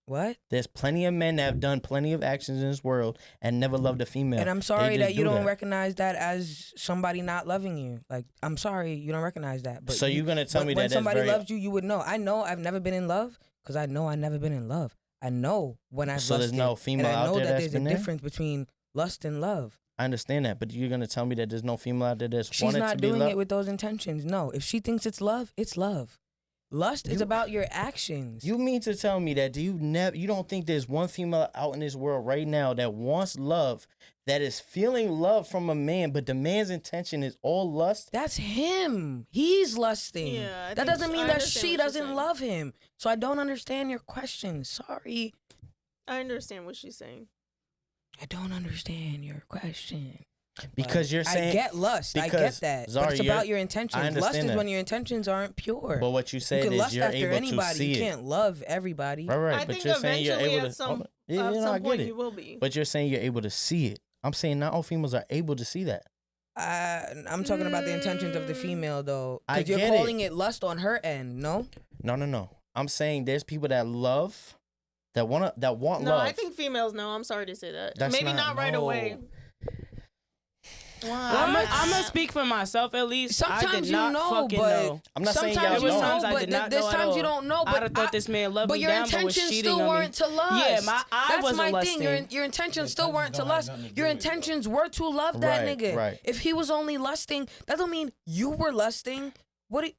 what? There's plenty of men that have done plenty of actions in this world and never loved a female. And I'm They sorry just that you do don't that. recognize that as somebody not loving you. Like, I'm sorry you don't recognize that. But So you're gonna tell me when that somebody that's very... loves you, you would know. I know I've never been in love because I know I've never been in love. I know when I've So there's lusted, no female and I out know there that that's there's been a there? difference between lust and love. I understand that, but you're gonna tell me that there's no female out there that's She's wanted not to be doing loved? it with those intentions. No, if she thinks it's love, it's love. Lust is about your actions. You mean to tell me that you don't think there's one female out in this world right now that wants love, that is feeling love from a man, but the man's intention is all lust? That's him. He's lusting. Yeah, that doesn't mean I that understand she what you're doesn't saying. love him. So I don't understand your question. Sorry. I understand what she's saying. I don't understand your question. Because you're saying I get lust. I get because, that. Zara, but it's about your intentions. I Lust understand is that. when your intentions aren't pure. But what you You said can is lust you're after able anybody. to see You it. can't love everybody. Right. I But think you're saying you're eventually able at to. some, I some get point it. you will be. But you're saying you're able to see it. I'm saying not all females are able to see that. I'm talking about the intentions of the female, though. I Because you're get it. calling it lust on her end, no? No. I'm saying there's people that love, that want No, love. I think females know. I'm sorry to say that. That's Maybe not- not right no. away. I'm gonna speak for myself at least. I Sometimes did you not know, fucking but know. I'm not saying sometimes y'all you know. Times I know, did but not there's know at times you all. don't know. I'd But have thought this man loved but me your down, but was intentions cheating still on me. weren't to lust. Yeah, I That's wasn't my lusting. thing. Your intentions still weren't to don't have lust. nothing to do Your with it, though. intentions were to love that Right, nigga. right. If he was only lusting, that don't mean you were lusting. What?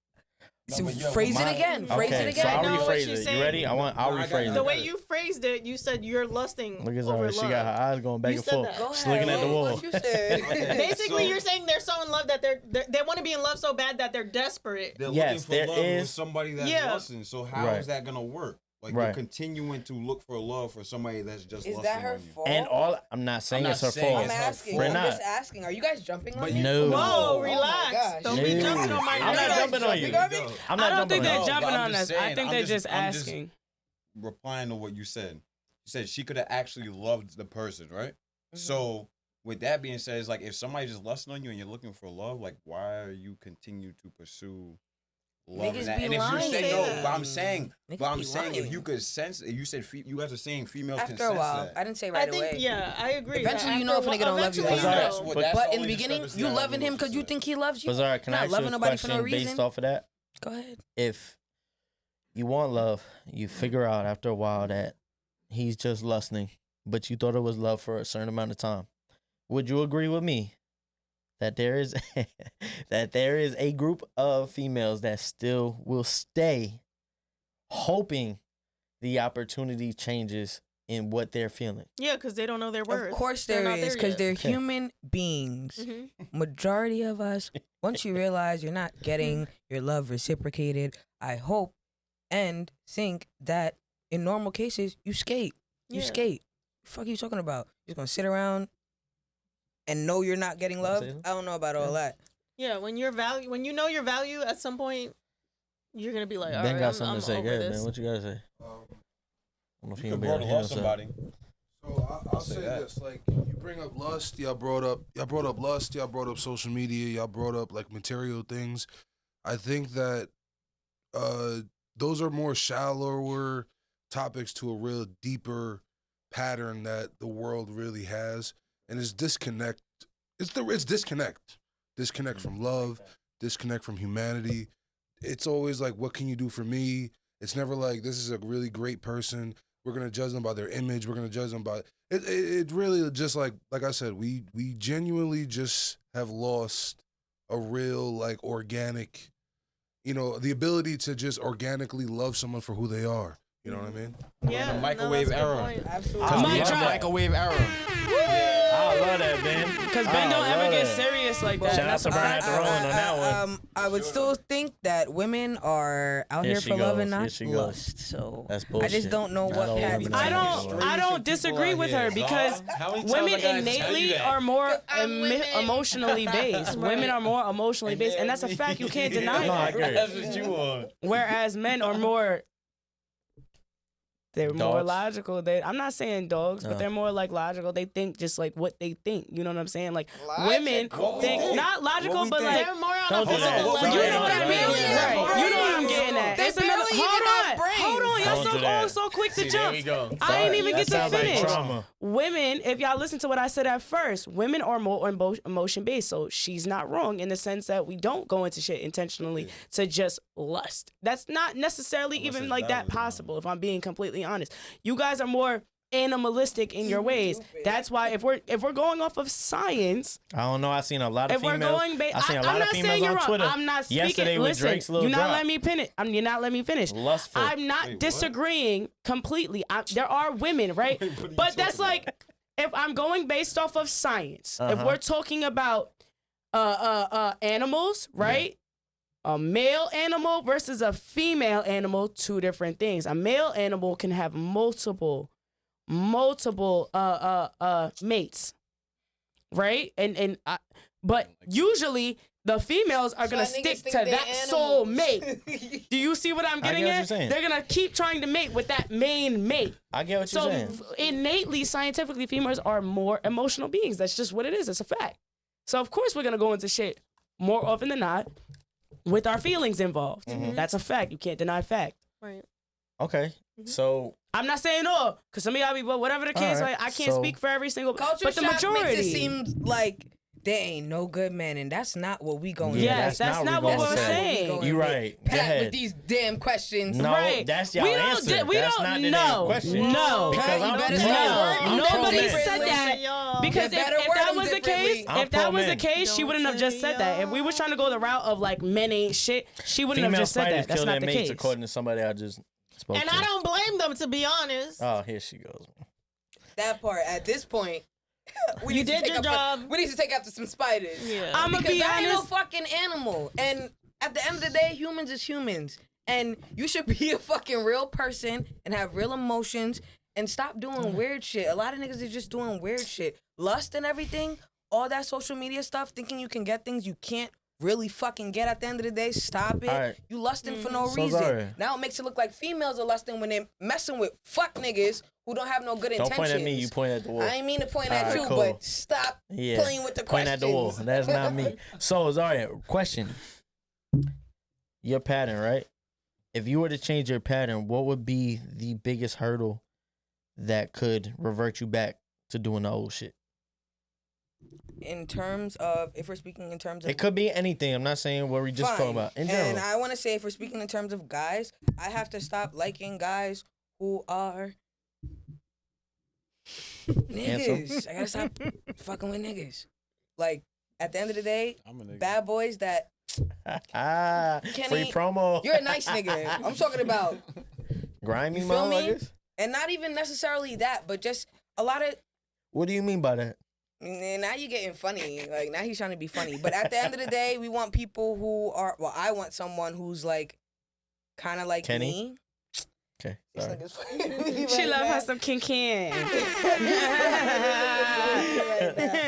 No, but yo, Phrase it my- again. Phrase Okay, it so again. I'll I know what rephrase she's it. You saying. ready? I'll No, I got rephrase it. it. The way you phrased it, you said you're lusting Look at over Zara. She love. got her eyes going back You and said forth. that. Go She's ahead. looking at the wall. What you said. Basically, So- you're saying they're so in love that they want to be in love so bad that they're desperate. They're Yes, looking there for love with is- somebody that's Yeah. lusting. So how is Right. that gonna work? Like Right. you're continuing to look for love for somebody that's just Is lusting that her on you. fault? And all I'm not saying I'm it's not her saying fault. I'm it's her asking. We're I'm not. just asking. Are you guys jumping on But me? you- No. Whoa, my relax. gosh. Don't be No. jumping on my I'm not nerves. jumping on you. No. I'm I not don't jumping think on they're you. No, jumping but I'm on just us. I saying, think I'm they're just- just I'm just- asking. Replying to what you said. You said she could have actually loved the person, right? So with that being said, it's like if somebody's just lusting on you and you're looking for love, like why are you continue to pursue love Niggas in that? be And if you lying. say no, but I'm saying, Niggas be if lying. you could sense, you said you guys are saying females can After a sense while, that. I didn't say I right think, away. yeah, I agree. Eventually, you know if a nigga don't love you or Eventually, not. That's know. what- But that's But the in the only beginning, discrepancy you I have loving with him what because you said. think he loves you. Bizarre, can I Not ask you loving a nobody for no question based reason. off of that? Go ahead. If you want love, you figure out after a while that he's just lusting, but you thought it was love for a certain amount of time. Would you agree with me that there is that there is a group of females that still will stay hoping the opportunity changes in what they're feeling? Yeah, because they don't know their worth. Of course They're there not is, there because yet. they're Okay. human beings. Mhm. Majority of us, once you realize you're not getting your love reciprocated, I hope and think that in normal cases, you skate. You Yeah. skate. Fuck you talking about? You're just gonna sit around and know you're not getting love? I don't know about all that. Yeah, when you know your value, at some point, you're gonna be like, all Ben right, got I'm something to say. over Go ahead, this. man. What you gotta say? I don't know if You you could can be grow able to to hear love himself. somebody. So I'll say say that. this: like you bring up lust, y'all brought up lust, y'all brought up social media, y'all brought up like material things. I think that those are more shallower topics to a real deeper pattern that the world really has, and it's disconnect. It's disconnect from love, disconnect from humanity. It's always like, what can you do for me? It's never like, this is a really great person. We're gonna judge them by their image. We're gonna judge them by it. It really just like I said, we genuinely just have lost a real like organic, the ability to just organically love someone for who they are. You know what I mean? Yeah, The microwave that's a good era. point. Absolutely. Mic We have drop. the microwave era. I love that, Ben. Because Ben don't ever get serious like that. Shout out That's to a Brian fact. at the rolling on that one. I would still think that women are out Here here she for love goes. and Here not she goes. lust. So That's I bullshit. just don't know Not what all Patty women I are don't. like I don't disagree with her because women innately are more emotionally based. Women are more emotionally based, and that's a fact. You can't deny No, I that. agree. That's what you want. Whereas men are more. They're more Dogs? logical. I'm not saying dogs, but they're more like logical. They think just like what they think. You know what I'm saying? Like women What we think think. not logical, What we but think. like They're more on Don't a do that. physical Don't level. do you know what I that. mean? Right. You know what I'm getting at. They It's another. barely even Hold have on. brains. Hold on. Y'all Don't do so that. so quick to See, jump. there we go. I ain't even That get to sounds like finish. trauma. Women, if y'all listen to what I said at first, women are more emotion based. So she's not wrong in the sense that we don't go into shit intentionally to just lust. That's not necessarily Unless even it's like that valid, possible. If I'm being completely honest, you guys are more animalistic in your ways. That's why if we're going off of science, I don't know. I seen a lot of if we're females. going, I seen a lot I'm of not females saying you're on wrong. Twitter I'm not speaking. yesterday with Listen, Drake's little you're not drop. letting me finish. You're not letting me finish. Lustful. I'm not Wait, what? disagreeing completely. There are women, right? Wait, what are you But that's talking like if I'm going based off of science. If Uh-huh. we're talking about animals, right? A male animal versus a female animal, two different things. A male animal can have multiple mates, right? But usually the females are gonna So niggas stick think to they that soul mate. Do you see what I'm getting get what at? you're saying. They're gonna keep trying to mate with that main mate. I get what you're So saying. innately, scientifically, females are more emotional beings. That's just what it is. It's a fact. So of course we're gonna go into shit more often than not with our feelings involved. That's a fact. You can't deny fact. Right. Okay, so I'm not saying all, because some of y'all be, but whatever the case, Alright, like, I can't so- speak for every single, Culture but the shock makes majority. it seem like there ain't no good men, and that's not what we going. Yeah, Yes, that's what not we what gonna we're say. saying. You right. Go Pat ahead. with these damn questions. No, Right. that's y'all We don't answer. di- we That's don't not the know. damn question. No. Because Pat, you I'm better pro. say No, word. I'm nobody pro-man. said that. Y'all. Because You if better that word was them the case, differently. I'm if that was the pro-man. case, she Don't wouldn't have just say said that. If we were trying to go the route of like men ain't shit, she wouldn't have Female just said spiders that. That's kill not their the mates case. according to somebody I just spoke And to. I don't blame them, to be honest. Oh, here she goes. That part. At this point, we You need to did take your up job. We need to take after some spiders. Yeah. I'ma Because be that ain't no honest. fucking animal. And at the end of the day, humans is humans. And you should be a fucking real person and have real emotions and stop doing weird shit. A lot of niggas is just doing weird shit. Lust and everything, all that social media stuff, thinking you can get things you can't really fucking get at the end of the day. Stop it. All right. You lusting for no So reason. sorry. Now it makes it look like females are lusting when they're messing with fuck niggas who don't have no good Don't intentions. point at me. You point at the wall. I ain't mean to point at Alright, you, cool. but stop Yeah. playing with the Point at the wall. questions. That's not me. So, Zaria, question. Your pattern, right? If you were to change your pattern, what would be the biggest hurdle that could revert you back to doing the old shit? In terms of, if we're speaking in terms of, It could be anything. I'm not saying what we just fine. talking about. In And general. I want to say, if we're speaking in terms of guys, I have to stop liking guys who are niggas. I gotta stop fucking with niggas. Like, at the end of the day, I'm a nigga. bad boys that Free Kenny, promo. you're a nice nigga. I'm talking about, Grimy you feel me? motherfuckers? and not even necessarily that, but just a lot of. What do you mean by that? And now you're getting funny. Like, now he's trying to be funny. But at the end of the day, we want people who are, well, I want someone who's like, kind of like Kenny? me. Okay. This Sorry. nigga's fucking with me She right love now. her some Ken Ken.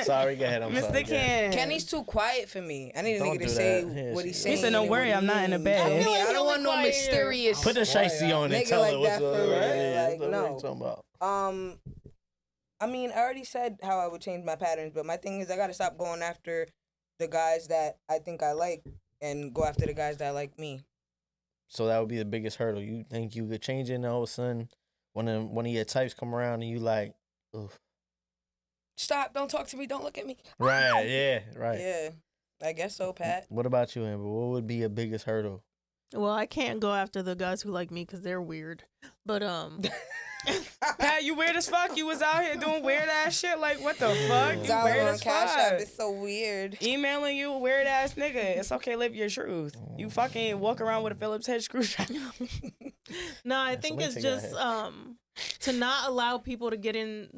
Sorry, go ahead. I'm sorry. Mr. Go ahead. Ken. Kenny's too quiet for me. I need a Don't nigga to do say that. Yeah, what he's she- saying. He said, "Don't and worry, what I'm he not in the means." bed. I, mean, feel like I you're don't want no quiet here. mysterious. Put the shicey on and Nigga tell like her what's that up. for real. Yeah, Like, that's what no. we talking about. I mean, I already said how I would change my patterns, but my thing is I gotta stop going after the guys that I think I like and go after the guys that like me. So that would be the biggest hurdle. You think you could change it, and all of a sudden, one of your types come around, and you like, oof. Stop! Don't talk to me! Don't look at me! Right? Yeah. Right. Yeah, I guess so, Pat. What about you, Amber? What would be your biggest hurdle? Well, I can't go after the guys who like me because they're weird. But Pat, you weird as fuck. You was out here doing weird ass shit. Like, what the fuck? You Dollar weird on as Cash App fuck. is so weird. Emailing you, weird ass nigga. It's okay, live your truth. You fucking walk around with a Phillips head screwdriver. no, I Yeah, think somebody it's take that just head. to not allow people to get in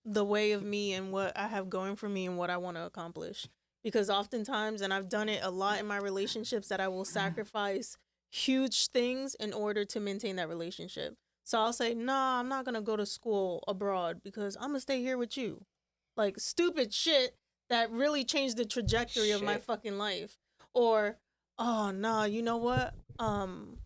the way of me and what I have going for me and what I want to accomplish. Because oftentimes, and I've done it a lot in my relationships, that I will sacrifice huge things in order to maintain that relationship. So I'll say, nah, I'm not going to go to school abroad because I'm going to stay here with you. Like, stupid shit that really changed the trajectory of my Shit. fucking life. Or, oh, nah, you know what? I'm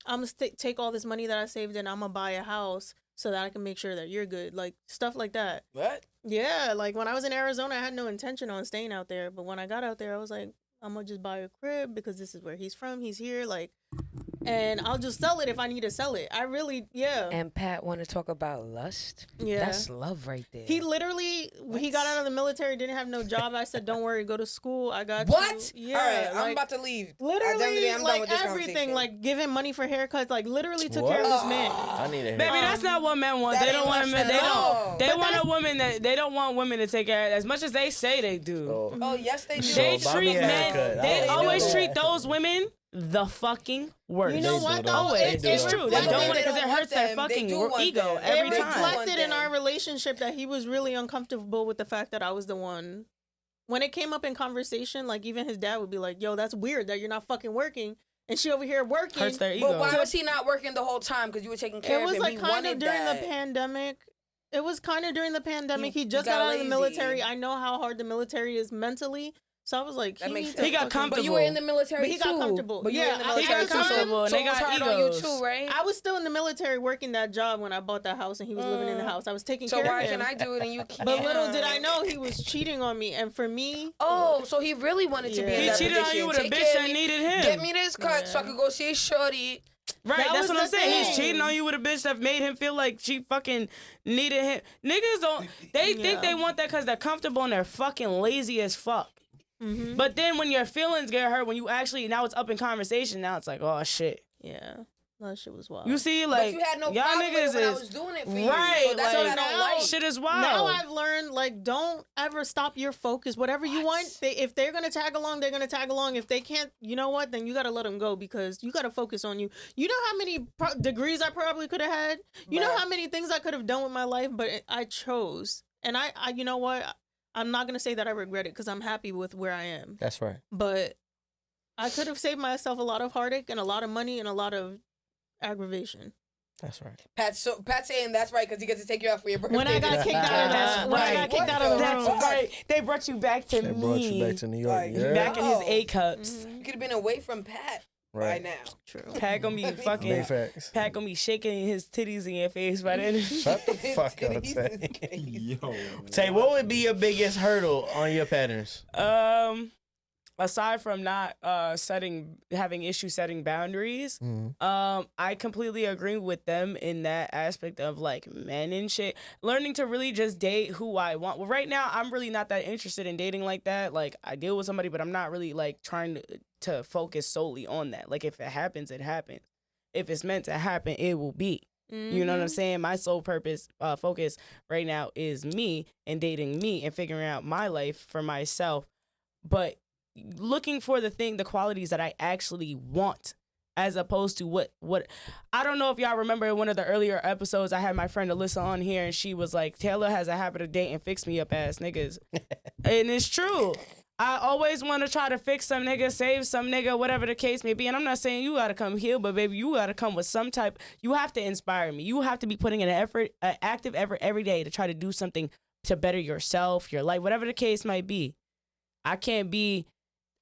going to take all this money that I saved and I'm going to buy a house so that I can make sure that you're good. Like, stuff like that. What? Yeah, like when I was in Arizona, I had no intention on staying out there. But when I got out there, I was like, I'm going to just buy a crib because this is where he's from. He's here. Like, and I'll just sell it if I need to sell it. I really, yeah. And Pat want to talk about lust? Yeah. That's love right there. He literally, he got out of the military, didn't have no job. I said, don't worry, go to school. I got What? you. Yeah. All right, I'm like, about to leave. At the Literally, end of the day, I'm done like with this everything, conversation. like give him money for haircuts, like literally took care of this man. I need a Baby, haircut. that's not what men want. That They don't ain't want lust men. They at all. don't. They But want that's- a woman that they don't want women to take care of as much as they say they do. So, Oh, yes, they do. They So, buy me treat a men. haircut. They I always do. treat those women the fucking worst. You know They what do, though? though. Always. They It's do. true. They They don't do. want it because it They hurts their don't want fucking them. They do want ego them. every It They do time. want reflected in them. our relationship that he was really uncomfortable with the fact that I was the one. When it came up in conversation, like even his dad would be like, "Yo, that's weird that you're not fucking working." And she over here working. Hurts their ego. But why was he not working the whole time? Because you were taking care It of was him. like He kind of wanted during that. the pandemic. It was kind of during the pandemic. He just got got out of the lazy. military. I know how hard the military is mentally. So I was like, That makes needs sense. to He got fucking- comfortable. But you were in the military But he got too. comfortable. But you were in the Yeah, he military got too. comfortable, and So they it was got hard on you egos. too, right? I was still in the military working that job when I bought that house and he was living in the house. I was taking So care why of him. can I do it and you can't? But little did I know he was cheating on me. And for me, Oh, so he really wanted to be Yeah. in He that cheated on position. you with a Take bitch care of that me. needed him. Get me this cut so I Yeah. could go see shorty. Right, That that's was what I'm the saying. He's thing. cheating on you with a bitch that made him feel like she fucking needed him. Niggas don't. They think Yeah. they want that because they're comfortable and they're fucking lazy as fuck. Mhm. But then when your feelings get hurt, when you actually now it's up in conversation, now it's like, oh shit. yeah, that shit was wild. You see, But like you had no y'all problem with it niggas when I is was doing it for you. right. So that's like, what I don't like. shit is Now wild. I've learned, like, don't ever stop your focus. Whatever you want, if they're gonna tag along, they're gonna tag along. If they can't, you know what? Then you gotta let them go because you gotta focus on you. You know how many degrees I probably could have had. You know Bruh. how many things I could have done with my life, but I chose. And I, you know what? I'm not gonna say that I regret it because I'm happy with where I am. That's right. But I could have saved myself a lot of heartache and a lot of money and a lot of aggravation. That's right. Pat's saying that's right because he gets to take you out for your birthday. When I got kicked out of That's the, when I right. got kicked out of the That's room. right. They brought you back to They me. brought you back to New York. Like, Yeah. Back in his Oh. A cups. Mhm. You could have been away from Pat by Right. now. True. Pat gonna be Big fucking. facts. Pat gonna be shaking his titties in your face by then. Shut the fuck up, Jesus Tay. Christ. Yo. Tay, what would be your biggest hurdle on your patterns? Aside from not having issues setting boundaries, I completely agree with them in that aspect of like men and shit. Learning to really just date who I want. Well, right now I'm really not that interested in dating like that. Like I deal with somebody, but I'm not really like trying to focus solely on that. Like if it happens, it happens. If it's meant to happen, it will be. You know what I'm saying? My sole purpose, focus right now is me and dating me and figuring out my life for myself. But looking for the qualities that I actually want, as opposed to what I don't know if y'all remember in one of the earlier episodes I had my friend Alyssa on here and she was like, Taylor has a habit of dating fix me up ass niggas. And it's true. I always want to try to fix some nigga, save some nigga, whatever the case may be. And I'm not saying you gotta come heal, but baby, you gotta come with some type. You have to inspire me. You have to be putting in an active effort every day to try to do something to better yourself, your life, whatever the case might be. I can't be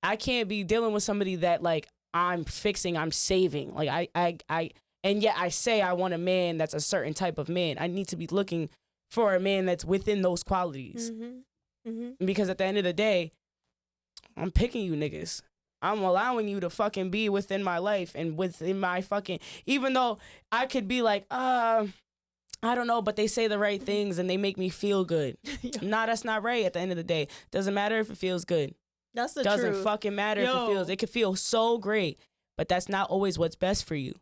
dealing with somebody that like I'm fixing, I'm saving. Like I and yet I say I want a man that's a certain type of man. I need to be looking for a man that's within those qualities. Because at the end of the day, I'm picking you niggas. I'm allowing you to fucking be within my life and within my fucking, even though I could be like, I don't know, but they say the right things and they make me feel good. Nah, that's not right at the end of the day. Doesn't matter if it feels good. That's the Doesn't truth. fucking matter if it feels. It could feel so great, but that's not always what's best for you.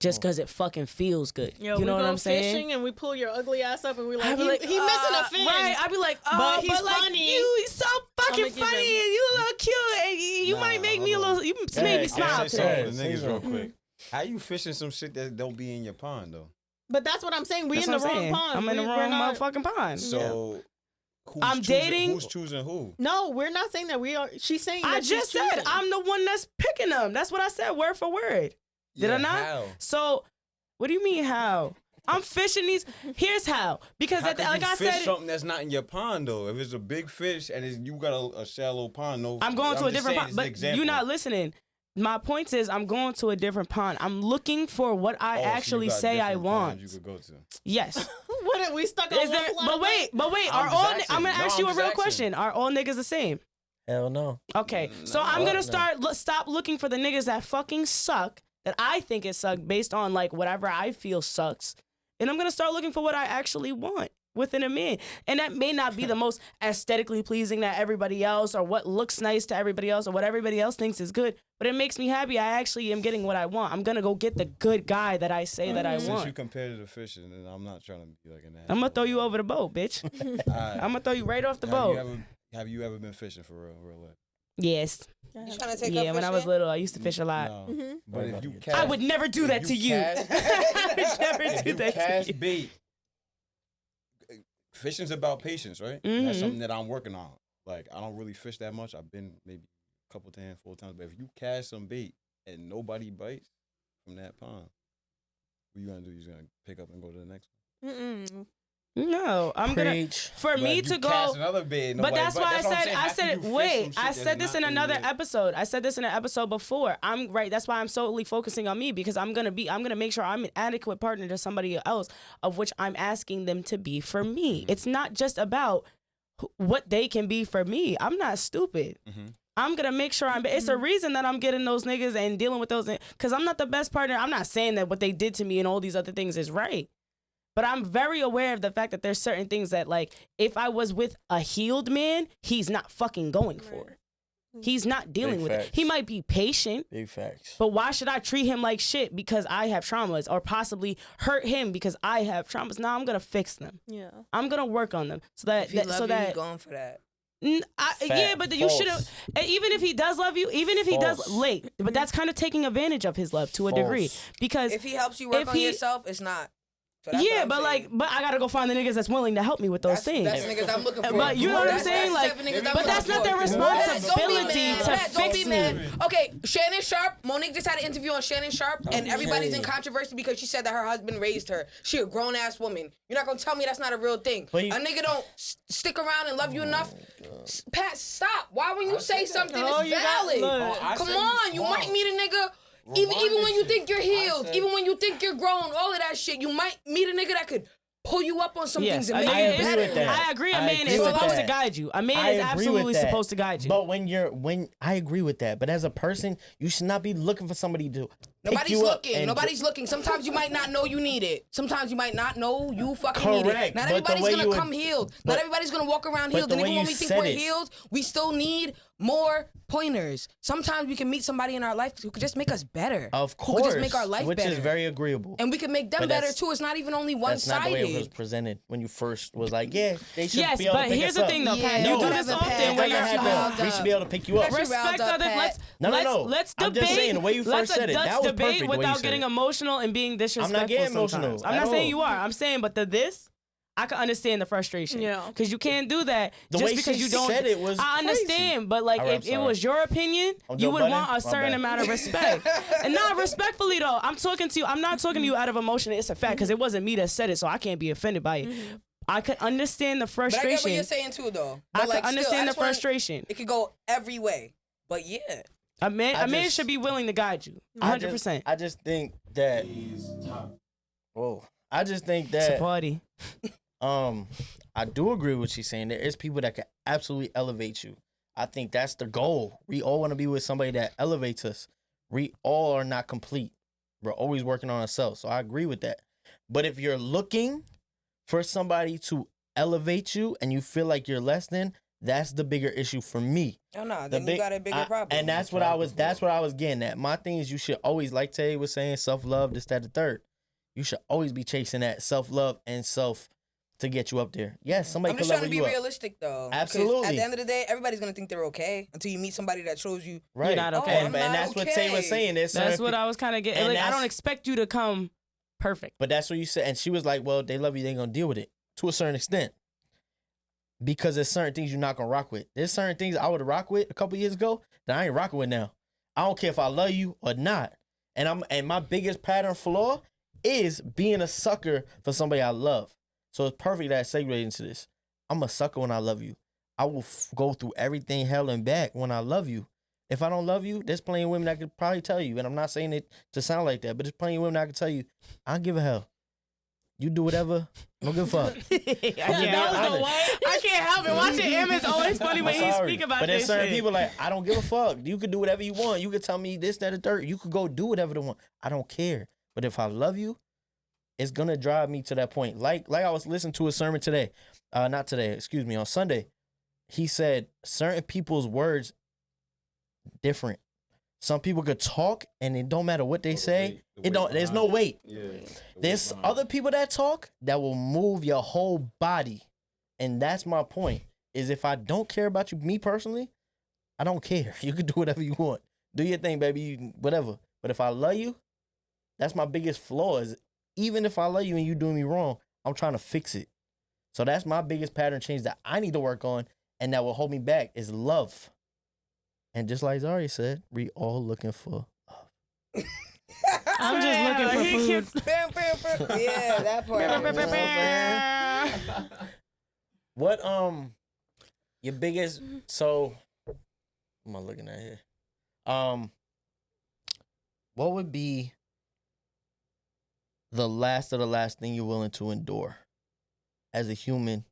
Just because it fucking feels good. Yo, you know we what go I'm saying? fishing and we pull your ugly ass up and we I'd like, be like, he missing a fin. Right, I'd be like, But he's like, funny. he's so fucking I'ma give funny him- and you a little cute and you might make me a little, you made me Hey, smile hey, today. hey, The say niggas real something. quick. How you fishing some shit that don't be in your pond though? But that's what I'm saying. We That's in the what I'm wrong saying. pond. I'm in the We're wrong not- motherfucking pond. So who's I'm choosing, dating- Who's choosing who? No, we're not saying that. We are. She's saying. I that she's just said choosing. I'm the one that's picking them. That's what I said, word for word. Did I not? How? So, what do you mean how? I'm fishing these. Here's how. Because How at the, could like you I fish said, something that's not in your pond though? If it's a big fish and you got a shallow pond, no. I'm going to a just different saying pond. it's an But example. you're not listening. My point is, I'm going to a different pond. I'm looking for what I Oh, so you actually got say I different want. ponds you could go to. Yes. What are we stuck on? Is there? one But plot? wait. I'm Are just all? asking. I'm gonna No, ask I'm you a just real asking. question. Are all niggas the same? Hell no. Okay. So I'm No. gonna stop looking for the niggas that fucking suck. that I think is sucked based on like whatever I feel sucks. And I'm going to start looking for what I actually want within a man. And that may not be the most aesthetically pleasing to everybody else or what looks nice to everybody else or what everybody else thinks is good, but it makes me happy. I actually am getting what I want. I'm going to go get the good guy that I say that I Since want. you compared it to fishing, and I'm not trying to be like an ass. I'm going to throw you over the boat, bitch. I'm going to throw you right off the boat. Have you ever been fishing for real life? Yes. You trying to take Yeah, up when I was fishing? little, I used to fish a lot. No. But if you I cast, would never do that to you. cast- I would never if do you that to cast you. bait, fishing's about patience, right? Mhm. That's something that I'm working on. Like, I don't really fish that much. I've been maybe a couple times, 4 times. But if you cast some bait and nobody bites from that pond, what you gonna do? You're gonna pick up and go to the next one. Mm-mm. No, I'm gonna Preach. for But me if to you go. cast another bait, and But nobody that's bites, why what I'm I saying. said After you fish wait. some shit I that's said this in not another your- episode. I said this in an episode before. I'm right. That's why I'm solely focusing on me because I'm gonna make sure I'm an adequate partner to somebody else, of which I'm asking them to be for me. It's not just about what they can be for me. I'm not stupid. Mhm. I'm gonna make sure it's a reason that I'm getting those niggas and dealing with those because I'm not the best partner. I'm not saying that what they did to me and all these other things is right. But I'm very aware of the fact that there's certain things that, like, if I was with a healed man, he's not fucking going for. He's not dealing Big with it. facts. He might be patient, Big facts. but why should I treat him like shit because I have traumas or possibly hurt him because I have traumas? No, I'm going to fix them. Yeah. I'm going to work on them so that, If he love so you, that, he going for that. yeah, but you should have. False. Even if he does love you, even if he does False. late, but that's kind of taking advantage of his love to a degree False. because If he helps you work if on he- yourself, it's not. So that's what yeah, I'm but saying. but I gotta go find the niggas that's willing to help me with those things. That's niggas I'm looking for. But you know what I'm That's saying? Like, seven niggas I'm but looking that's not for. their Matt, don't be responsibility mad. to Matt, don't be fix mad. me. Okay, Shannon Sharp. Monique just had an interview on Shannon Sharp, and everybody's in Okay. controversy because she said that her husband raised her. She a grown ass woman. You're not gonna tell me that's not a real thing. But you- A nigga don't stick around and love you enough. Pat, stop. Why when you say something Oh, it's you got- valid? look. I Come said on, you wrong. might meet a nigga. Even when you think you're healed, said- even when you think you're grown, all of that shit, you might meet a nigga that could pull you up on some Yes, things and I make agree you with better. that. I agree. A I man agree is with supposed to that. guide you. A man I is agree with absolutely that. supposed to guide you. But when I agree with that, but as a person, you should not be looking for somebody to pick Nobody's you up looking. and- Nobody's looking. Sometimes you might not know you need it. Sometimes you might not know you fucking need it. Correct, Not but the everybody's way gonna you would- come healed. but- Not everybody's gonna walk around but healed. the And way even when you we think said we're it- healed, we still need more pointers. Sometimes we can meet somebody in our life who could just make us better. Of Who course, could just make our life which better. is very agreeable. And we can make them But better that's- too. It's not even only That's not the way it was one-sided. presented when you first was like, yeah, they should yes, be able to but pick here's us the up. thing though, Yeah, Pat. no, You do whatever, this Pat. often It where doesn't you're have riled to. We up. should be able to pick you up. Got you respect riled up, other. Pat. Let's I'm debate. just saying, the way you let's first said it, let's that was debate perfect the way you without said getting it. emotional and being disrespectful. getting emotional sometimes. I'm at not saying all. you are. I'm saying, but this. I can understand the frustration. Yeah. Because you can't do that The just way because she you don't. said it was I understand, but like All right, if I'm it sorry. was your opinion, I'm you Joe would Budden? want a My certain bad. amount of respect. And not respectfully though, I'm talking to you. I'm not talking to you out of emotion. It's a fact because it wasn't me that said it, so I can't be offended by it. I could understand the But I get what frustration. you're saying too, though. I But can like, still, understand I the just wanna- frustration. It could go every way. But yeah. A man I just- should be willing to guide you. I 100%. I just think that. Whoa. I just think It's a that. party. I do agree with what she's saying. There is people that can absolutely elevate you. I think that's the goal. We all want to be with somebody that elevates us. We all are not complete. We're always working on ourselves. So I agree with that. But if you're looking for somebody to elevate you and you feel like you're less than, that's the bigger issue for me. Oh no, The then you big- got a bigger problem. And that's what I was getting at. My thing is you should always, like Tay was saying, self-love, this, that, the third. You should always be chasing that self-love and self to get you up there. Yes, somebody I'm can just trying to level be you up. realistic though. 'Cause Absolutely. At the end of the day, everybody's gonna think they're okay until you meet somebody that shows you. Right. not okay. And, I'm and not that's what Tay was okay. saying. There's That's certain what pe- I was kind of getting. and Like, I that's- don't expect you to come perfect. But that's what you said. And she was like, well, they love you. They going to deal with it to a certain extent. Because there's certain things you're not going to rock with. There's certain things I would have rocked with a couple years ago that I ain't rocking with now. I don't care if I love you or not. And my biggest pattern flaw is being a sucker for somebody I love. So it's perfect that I segued into this. I'm a sucker when I love you. I will go through everything hell and back when I love you. If I don't love you, there's plenty of women that could probably tell you, and I'm not saying it to sound like that, but there's plenty of women that can tell you, I don't give a hell. You do whatever. I don't give a fuck. I can't help it. Watching him is always funny when he speak about but this there's certain shit. people like, I don't give a fuck. You can do whatever you want. You can tell me this, that, and third. You could go do whatever you want. I don't care. But if I love you, it's gonna drive me to that point. Like I was listening to a sermon today. Not today, excuse me, on Sunday. He said certain people's words different. Some people could talk and it don't matter what they say. There's no weight. Yeah. There's other people that talk that will move your whole body. And that's my point. Is if I don't care about you, me personally, I don't care. You can do whatever you want. Do your thing, baby. Whatever. But if I love you, that's my biggest flaw. Is even if I love you and you doing me wrong, I'm trying to fix it. So that's my biggest pattern change that I need to work on, and that will hold me back is love. And just like Zari said, we all looking for love. I'm just looking for food. Yeah, that part. You know what I'm saying? What your biggest what am I looking at here? What would be the last thing you're willing to endure as a human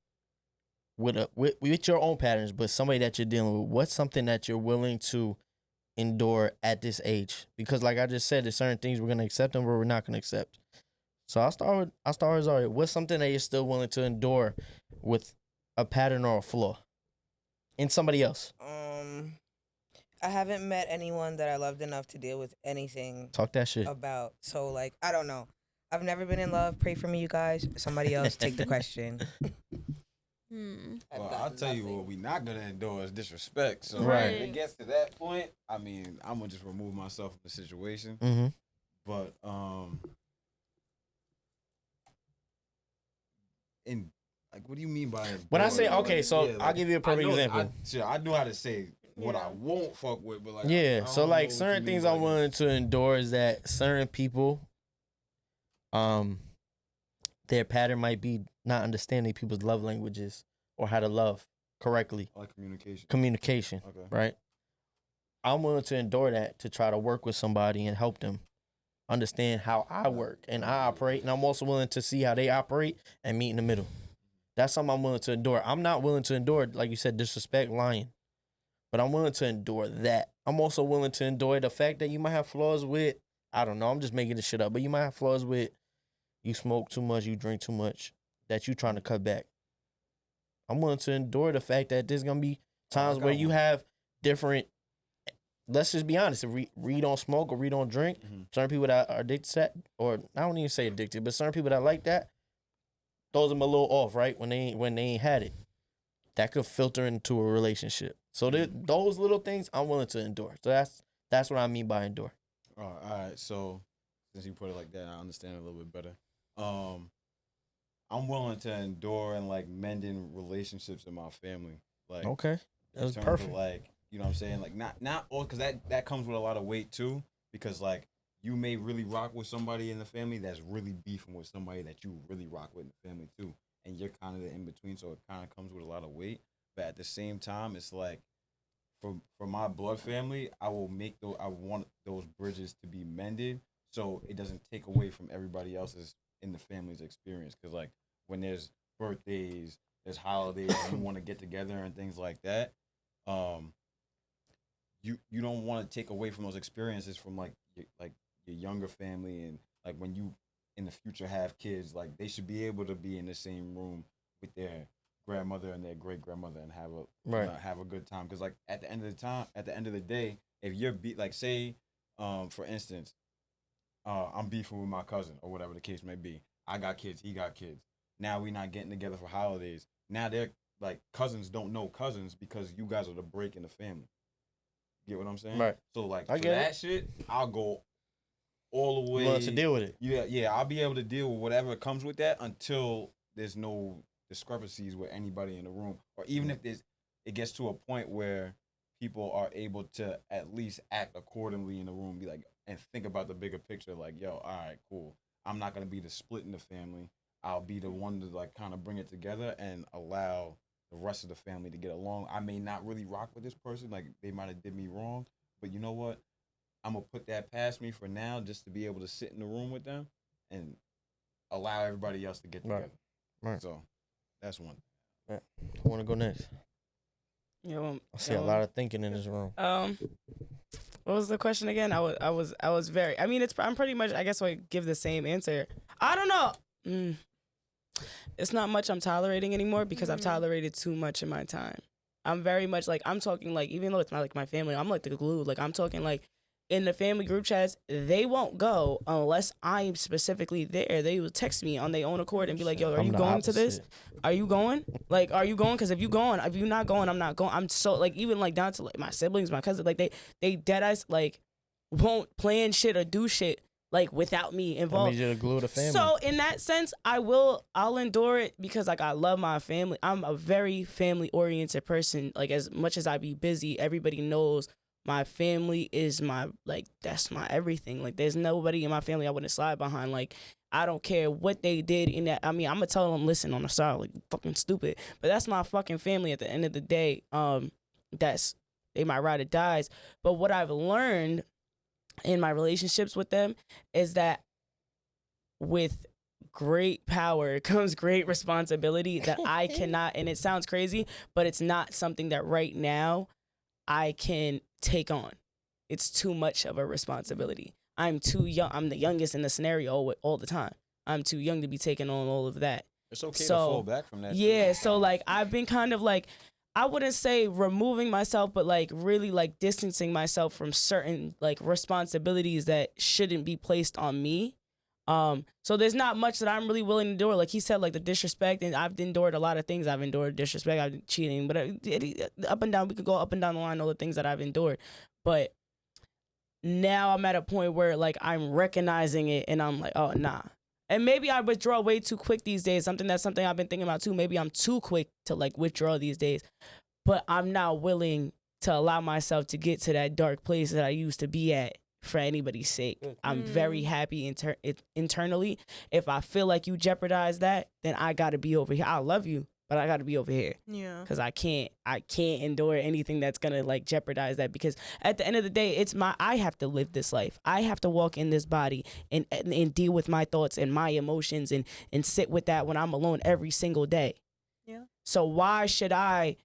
with your own patterns, but somebody that you're dealing with? What's something that you're willing to endure at this age? Because like I just said, there's certain things we're gonna accept and we're not gonna accept. So I'll start with Zari. What's something that you're still willing to endure with a pattern or a flaw in somebody else? I haven't met anyone that I loved enough to deal with anything. Talk that shit. About. So like, I don't know. I've never been in love. Pray for me, you guys. Somebody else take the question. Well, I'll tell you what we not gonna endure is disrespect. So Right. if it gets to that point, I mean, I'm gonna just remove myself from the situation. Mm-hmm. But in like, what do you mean by When I endure? say okay, so Yeah, I'll give you a perfect example. I know how to say what I won't fuck with, but like Yeah, I so don't like know what certain you things mean I'm by willing to endure is that certain people, their pattern might be not understanding people's love languages or how to love correctly. like communication. Communication, Okay. right? I'm willing to endure that to try to work with somebody and help them understand how I work and I operate, and I'm also willing to see how they operate and meet in the middle. That's something I'm willing to endure. I'm not willing to endure, like you said, disrespect, lying. But I'm willing to endure that. I'm also willing to endure the fact that you might have flaws with, I don't know, I'm just making this shit up, but you might have flaws with you smoke too much, you drink too much, that you trying to cut back. I'm willing to endure the fact that there's going to be times where you have different, let's just be honest, if we don't smoke or we don't drink, certain people that are addicted to that, or I don't even say addicted, but certain people that like that, throws them a little off, right? When they ain't had it. That could filter into a relationship. So those little things I'm willing to endure. So that's what I mean by endure. All right. So since you put it like that, I understand it a little bit better. I'm willing to endure and like mending relationships in my family. Like Okay, that was in terms perfect. of, like, you know what I'm saying? Like not all, because that comes with a lot of weight too. Because like you may really rock with somebody in the family that's really beefing with somebody that you really rock with in the family too, and you're kind of the in between, so it kind of comes with a lot of weight. But at the same time, it's like for my blood family, I want those bridges to be mended, so it doesn't take away from everybody else's in the family's experience. Because like when there's birthdays, there's holidays, you want to get together and things like that. You don't want to take away from those experiences from like your younger family, and like when you in the future have kids, like they should be able to be in the same room with their grandmother and their great grandmother and have a good time. Because like at the end of the day, if you're like say for instance, I'm beefing with my cousin or whatever the case may be. I got kids, he got kids. Now we not getting together for holidays. Now they're like cousins don't know cousins because you guys are the break in the family. Get what I'm saying? Right. So like I for get that shit, I'll go all the way. Willing to deal with it. Yeah, I'll be able to deal with whatever comes with that until there's no discrepancies with anybody in the room, or even if it gets to a point where people are able to at least act accordingly in the room, be like, and think about the bigger picture. Like, yo, all right, cool. I'm not gonna be the split in the family. I'll be the one to like kind of bring it together and allow the rest of the family to get along. I may not really rock with this person, like they might have did me wrong, but you know what? I'm gonna put that past me for now, just to be able to sit in the room with them and allow everybody else to get Right. together. Right. So that's one. Who want to go next? You know, I see a lot of thinking in this room. What was the question again? I was very. I mean, I'm pretty much. I guess I give the same answer. I don't know. It's not much I'm tolerating anymore because I've tolerated too much in my time. I'm very much like, I'm talking like, even though it's not like my family, I'm like the glue. Like, I'm talking like in the family group chats, they won't go unless I'm specifically there. They will text me on their own accord and be like, yo, are you going to this? Are you going? Like, are you going? Because if you're not going, I'm not going. I'm so like, even like down to like my siblings, my cousin, like they dead eyes like won't plan shit or do shit like without me involved. I need you to glue the family. So in that sense, I'll endure it because like I love my family. I'm a very family oriented person. Like as much as I be busy, everybody knows my family is that's my everything. Like there's nobody in my family I wouldn't slide behind. Like I don't care what they did in that. I mean, I'm gonna tell them, listen on the side, like fucking stupid. But that's my fucking family at the end of the day. They might ride or dies. But what I've learned in my relationships with them is that with great power comes great responsibility that I cannot, and it sounds crazy, but it's not something that right now I can take on. It's too much of a responsibility. I'm too young. I'm the youngest in the scenario all the time. I'm too young to be taking on all of that. It's okay to fall back from that. Yeah, so like I've been kind of like, I wouldn't say removing myself, but like really like distancing myself from certain like responsibilities that shouldn't be placed on me. So there's not much that I'm really willing to endure. Like he said, like the disrespect, and I've endured a lot of things. I've endured disrespect, I've been cheating, but up and down, we could go up and down the line, all the things that I've endured. But now I'm at a point where like I'm recognizing it and I'm like, oh nah. And maybe I withdraw way too quick these days. Something I've been thinking about too. Maybe I'm too quick to like withdraw these days. But I'm not willing to allow myself to get to that dark place that I used to be at for anybody's sake. I'm very happy internally. If I feel like you jeopardize that, then I gotta be over here. I love you, but I gotta be over here. Yeah. Because I can't endure anything that's gonna like jeopardize that. Because at the end of the day, I have to live this life. I have to walk in this body and deal with my thoughts and my emotions and sit with that when I'm alone every single day. Yeah. So why should I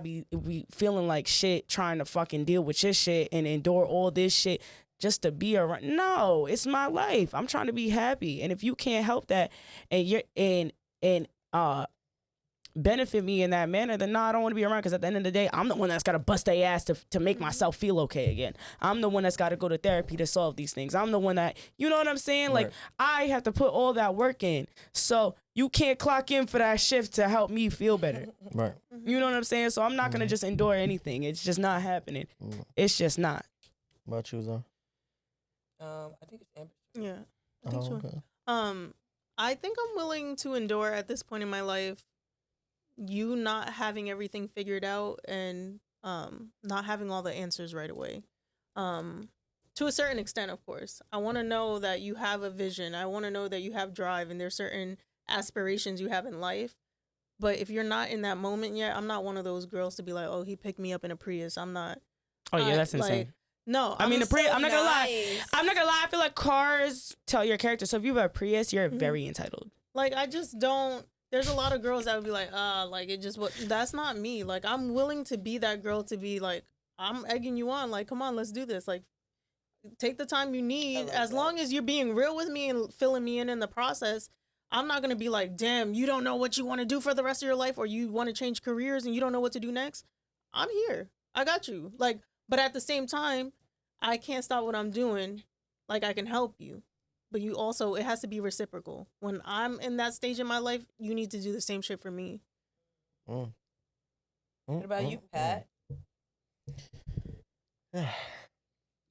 be feeling like shit trying to fucking deal with your shit and endure all this shit just to be around? No, it's my life. I'm trying to be happy. And if you can't help that and benefit me in that manner, then no, I don't want to be around, because at the end of the day, I'm the one that's got to bust their ass to make myself feel okay again. I'm the one that's got to go to therapy to solve these things. I'm the one that, you know what I'm saying? Right. Like, I have to put all that work in. So you can't clock in for that shift to help me feel better. Right. You know what I'm saying? So I'm not going to just endure anything. It's just not happening. It's just not. What about you, Zara? I think it's Amber. Yeah. I think so. Okay. I think I'm willing to endure at this point in my life you not having everything figured out and not having all the answers right away. To a certain extent, of course. I want to know that you have a vision. I want to know that you have drive and there's certain aspirations you have in life. But if you're not in that moment yet, I'm not one of those girls to be like, oh, he picked me up in a Prius. I'm not. Oh, yeah, that's insane. Like, no, I mean, the Prius, I'm not gonna lie. I'm not gonna lie. I feel like cars tell your character. So if you have a Prius, you're very entitled. Like, I just don't. There's a lot of girls that would be like, like it just, that's not me. Like, I'm willing to be that girl to be like, I'm egging you on. Like, come on, let's do this. Like, take the time you need. As long as you're being real with me and filling me in the process, I'm not going to be like, damn, you don't know what you want to do for the rest of your life, or you want to change careers and you don't know what to do next. I'm here. I got you. Like, but at the same time, I can't stop what I'm doing. Like, I can help you. But you also, it has to be reciprocal. When I'm in that stage in my life, you need to do the same shit for me. What about you, Pat?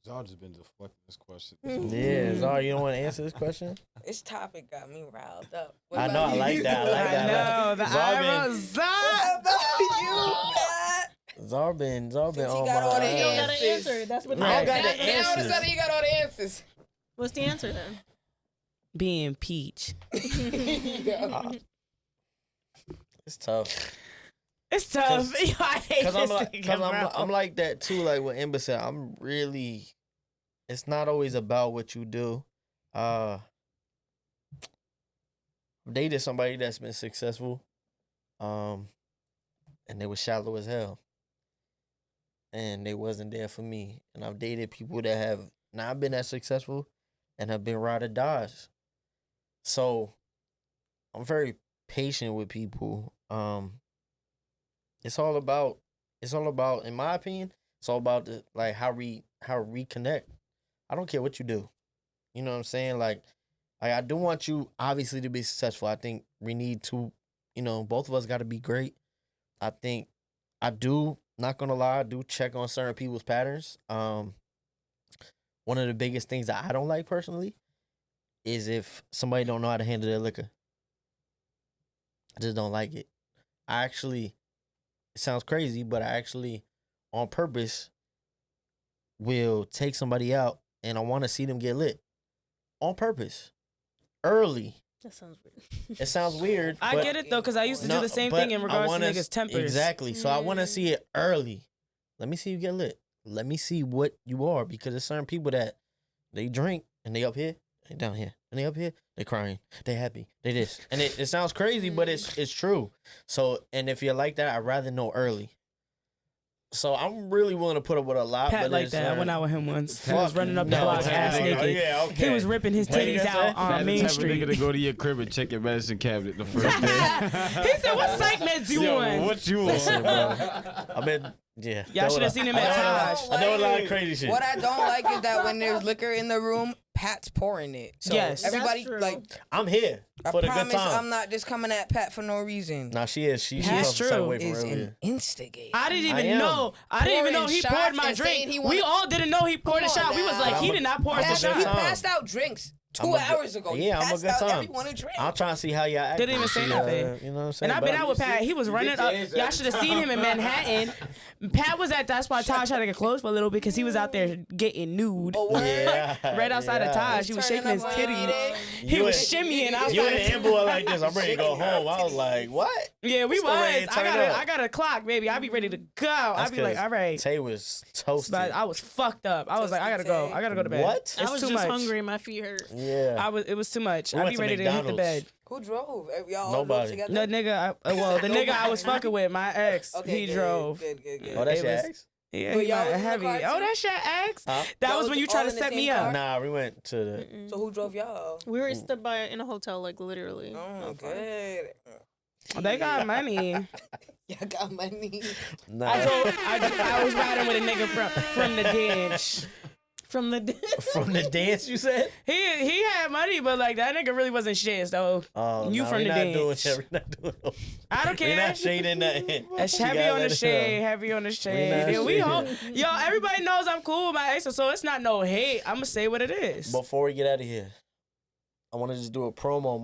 Zara just been deflecting this question. Yeah, Zara, you don't want to answer this question? This topic got me riled up. I know, I like that. I know, the eyebrows. What about you, Pat? Zara been Since on you got my all the You don't got answers. to answer. That's what I the got the answer. Now all of a answers. sudden you got all the answers. What's the answer then? Being Peach. It's tough. It's tough. I hate this I'm like that too. Like what Ember said, it's not always about what you do. I've dated somebody that's been successful, and they were shallow as hell, and they wasn't there for me. And I've dated people that have not been as successful and have been ride or dies. So I'm very patient with people. It's all about, in my opinion, it's all about how reconnect. I don't care what you do. You know what I'm saying? Like I do want you obviously to be successful. I think we need to, both of us got to be great. I think I do, not gonna lie, I do check on certain people's patterns. One of the biggest things that I don't like personally is if somebody don't know how to handle their liquor. I just don't like it. It sounds crazy, but I actually, on purpose, will take somebody out and I want to see them get lit. On purpose. Early. That sounds weird. It sounds weird. I get it though, because I used to do the same thing in regards to niggas' tempers. Exactly. So I want to see it early. Let me see you get lit. Let me see what you are, because there's certain people that they drink and they up here, they down here, and they up here, they crying, they happy, they this, and it sounds crazy, but it's true. So, and if you're like that, I'd rather know early. So I'm really willing to put up with a lot. Pat but like that. I went out with him once. He was running up the block ass naked. Yeah, okay. He was ripping his titties out on Main Street. Nigga to go to your crib and check your medicine cabinet the first day. He said, "What psych meds you on?" What you Listen, on? bro. I mean, yeah. Y'all should have seen him at Taj. I know a lot of crazy shit. What I don't like is that when there's liquor in the room, Pat's pouring it. So Yes. everybody That's true. like. I'm here I for the good promise time. I'm not just coming at Pat for no reason. Nah, she is. She That's comes a certain true. way from Is earlier. an instigator. I didn't I even am. know. I didn't even know Pouring he poured shots my and saying drink. he We wanted- all didn't know he poured a Come shot. on We was now. like, he I'm a- did not pour us a That's a He good shot. time. passed out drinks I'm 2 a good- hours ago. He yeah, I'm a passed good out time. everyone a drink. I'm trying to see how y'all act. Didn't even say nothing. You know what I'm saying? And I've been But- out with Pat. He was running up. Y'all should have seen him in Manhattan. Pat was at that's why Taj had to get close for a little bit because he was out there getting nude. Oh, word? Yeah. Right outside of Taj. He was Turning shaking his up on titties. Friday. He You was ain't- shimmying You outside. in an boy like this. I'm ready to go home. I was like, what? Yeah, we Still was. ready to turn up. I got a clock, baby. I be ready to go. I That's be like, 'cause all right. Tay was toasted. But I was fucked up. I was like, I gotta go. I gotta go to bed. What? It's I was too just much. hungry. My feet hurt. Yeah. It was too much. We I'd went be to ready to hit the McDonald's. bed. Who drove? Y'all all Nobody. drove The together? nigga, the nigga I was fucking with, my ex, Okay, he good, drove. Good. Oh, that's It your was- ex? Yeah, But he y'all might was in the heavy. car Oh, too? that's your ex? Huh? That Y'all was was when you all tried to in the set same me car? up. Nah, we went to the. Mm-mm. So who drove y'all? We were stood by in a hotel, like literally. Oh, Not far. good. They got money. Y'all got money. Nah. I was riding with a nigga from the dance. From the From the dance, you said? he had money, but like that nigga really wasn't shit. So Oh, You nah, from we the not dance. doing that. We not doing no. I don't We care. not shading nothing. That's She heavy gotta on the let it shade, know. heavy on the not shade. Yeah, we shading. yo, everybody knows I'm cool with my ex, so it's not no hate. I'm gonna say what it is. Before we get out of here, I want to just do a promo.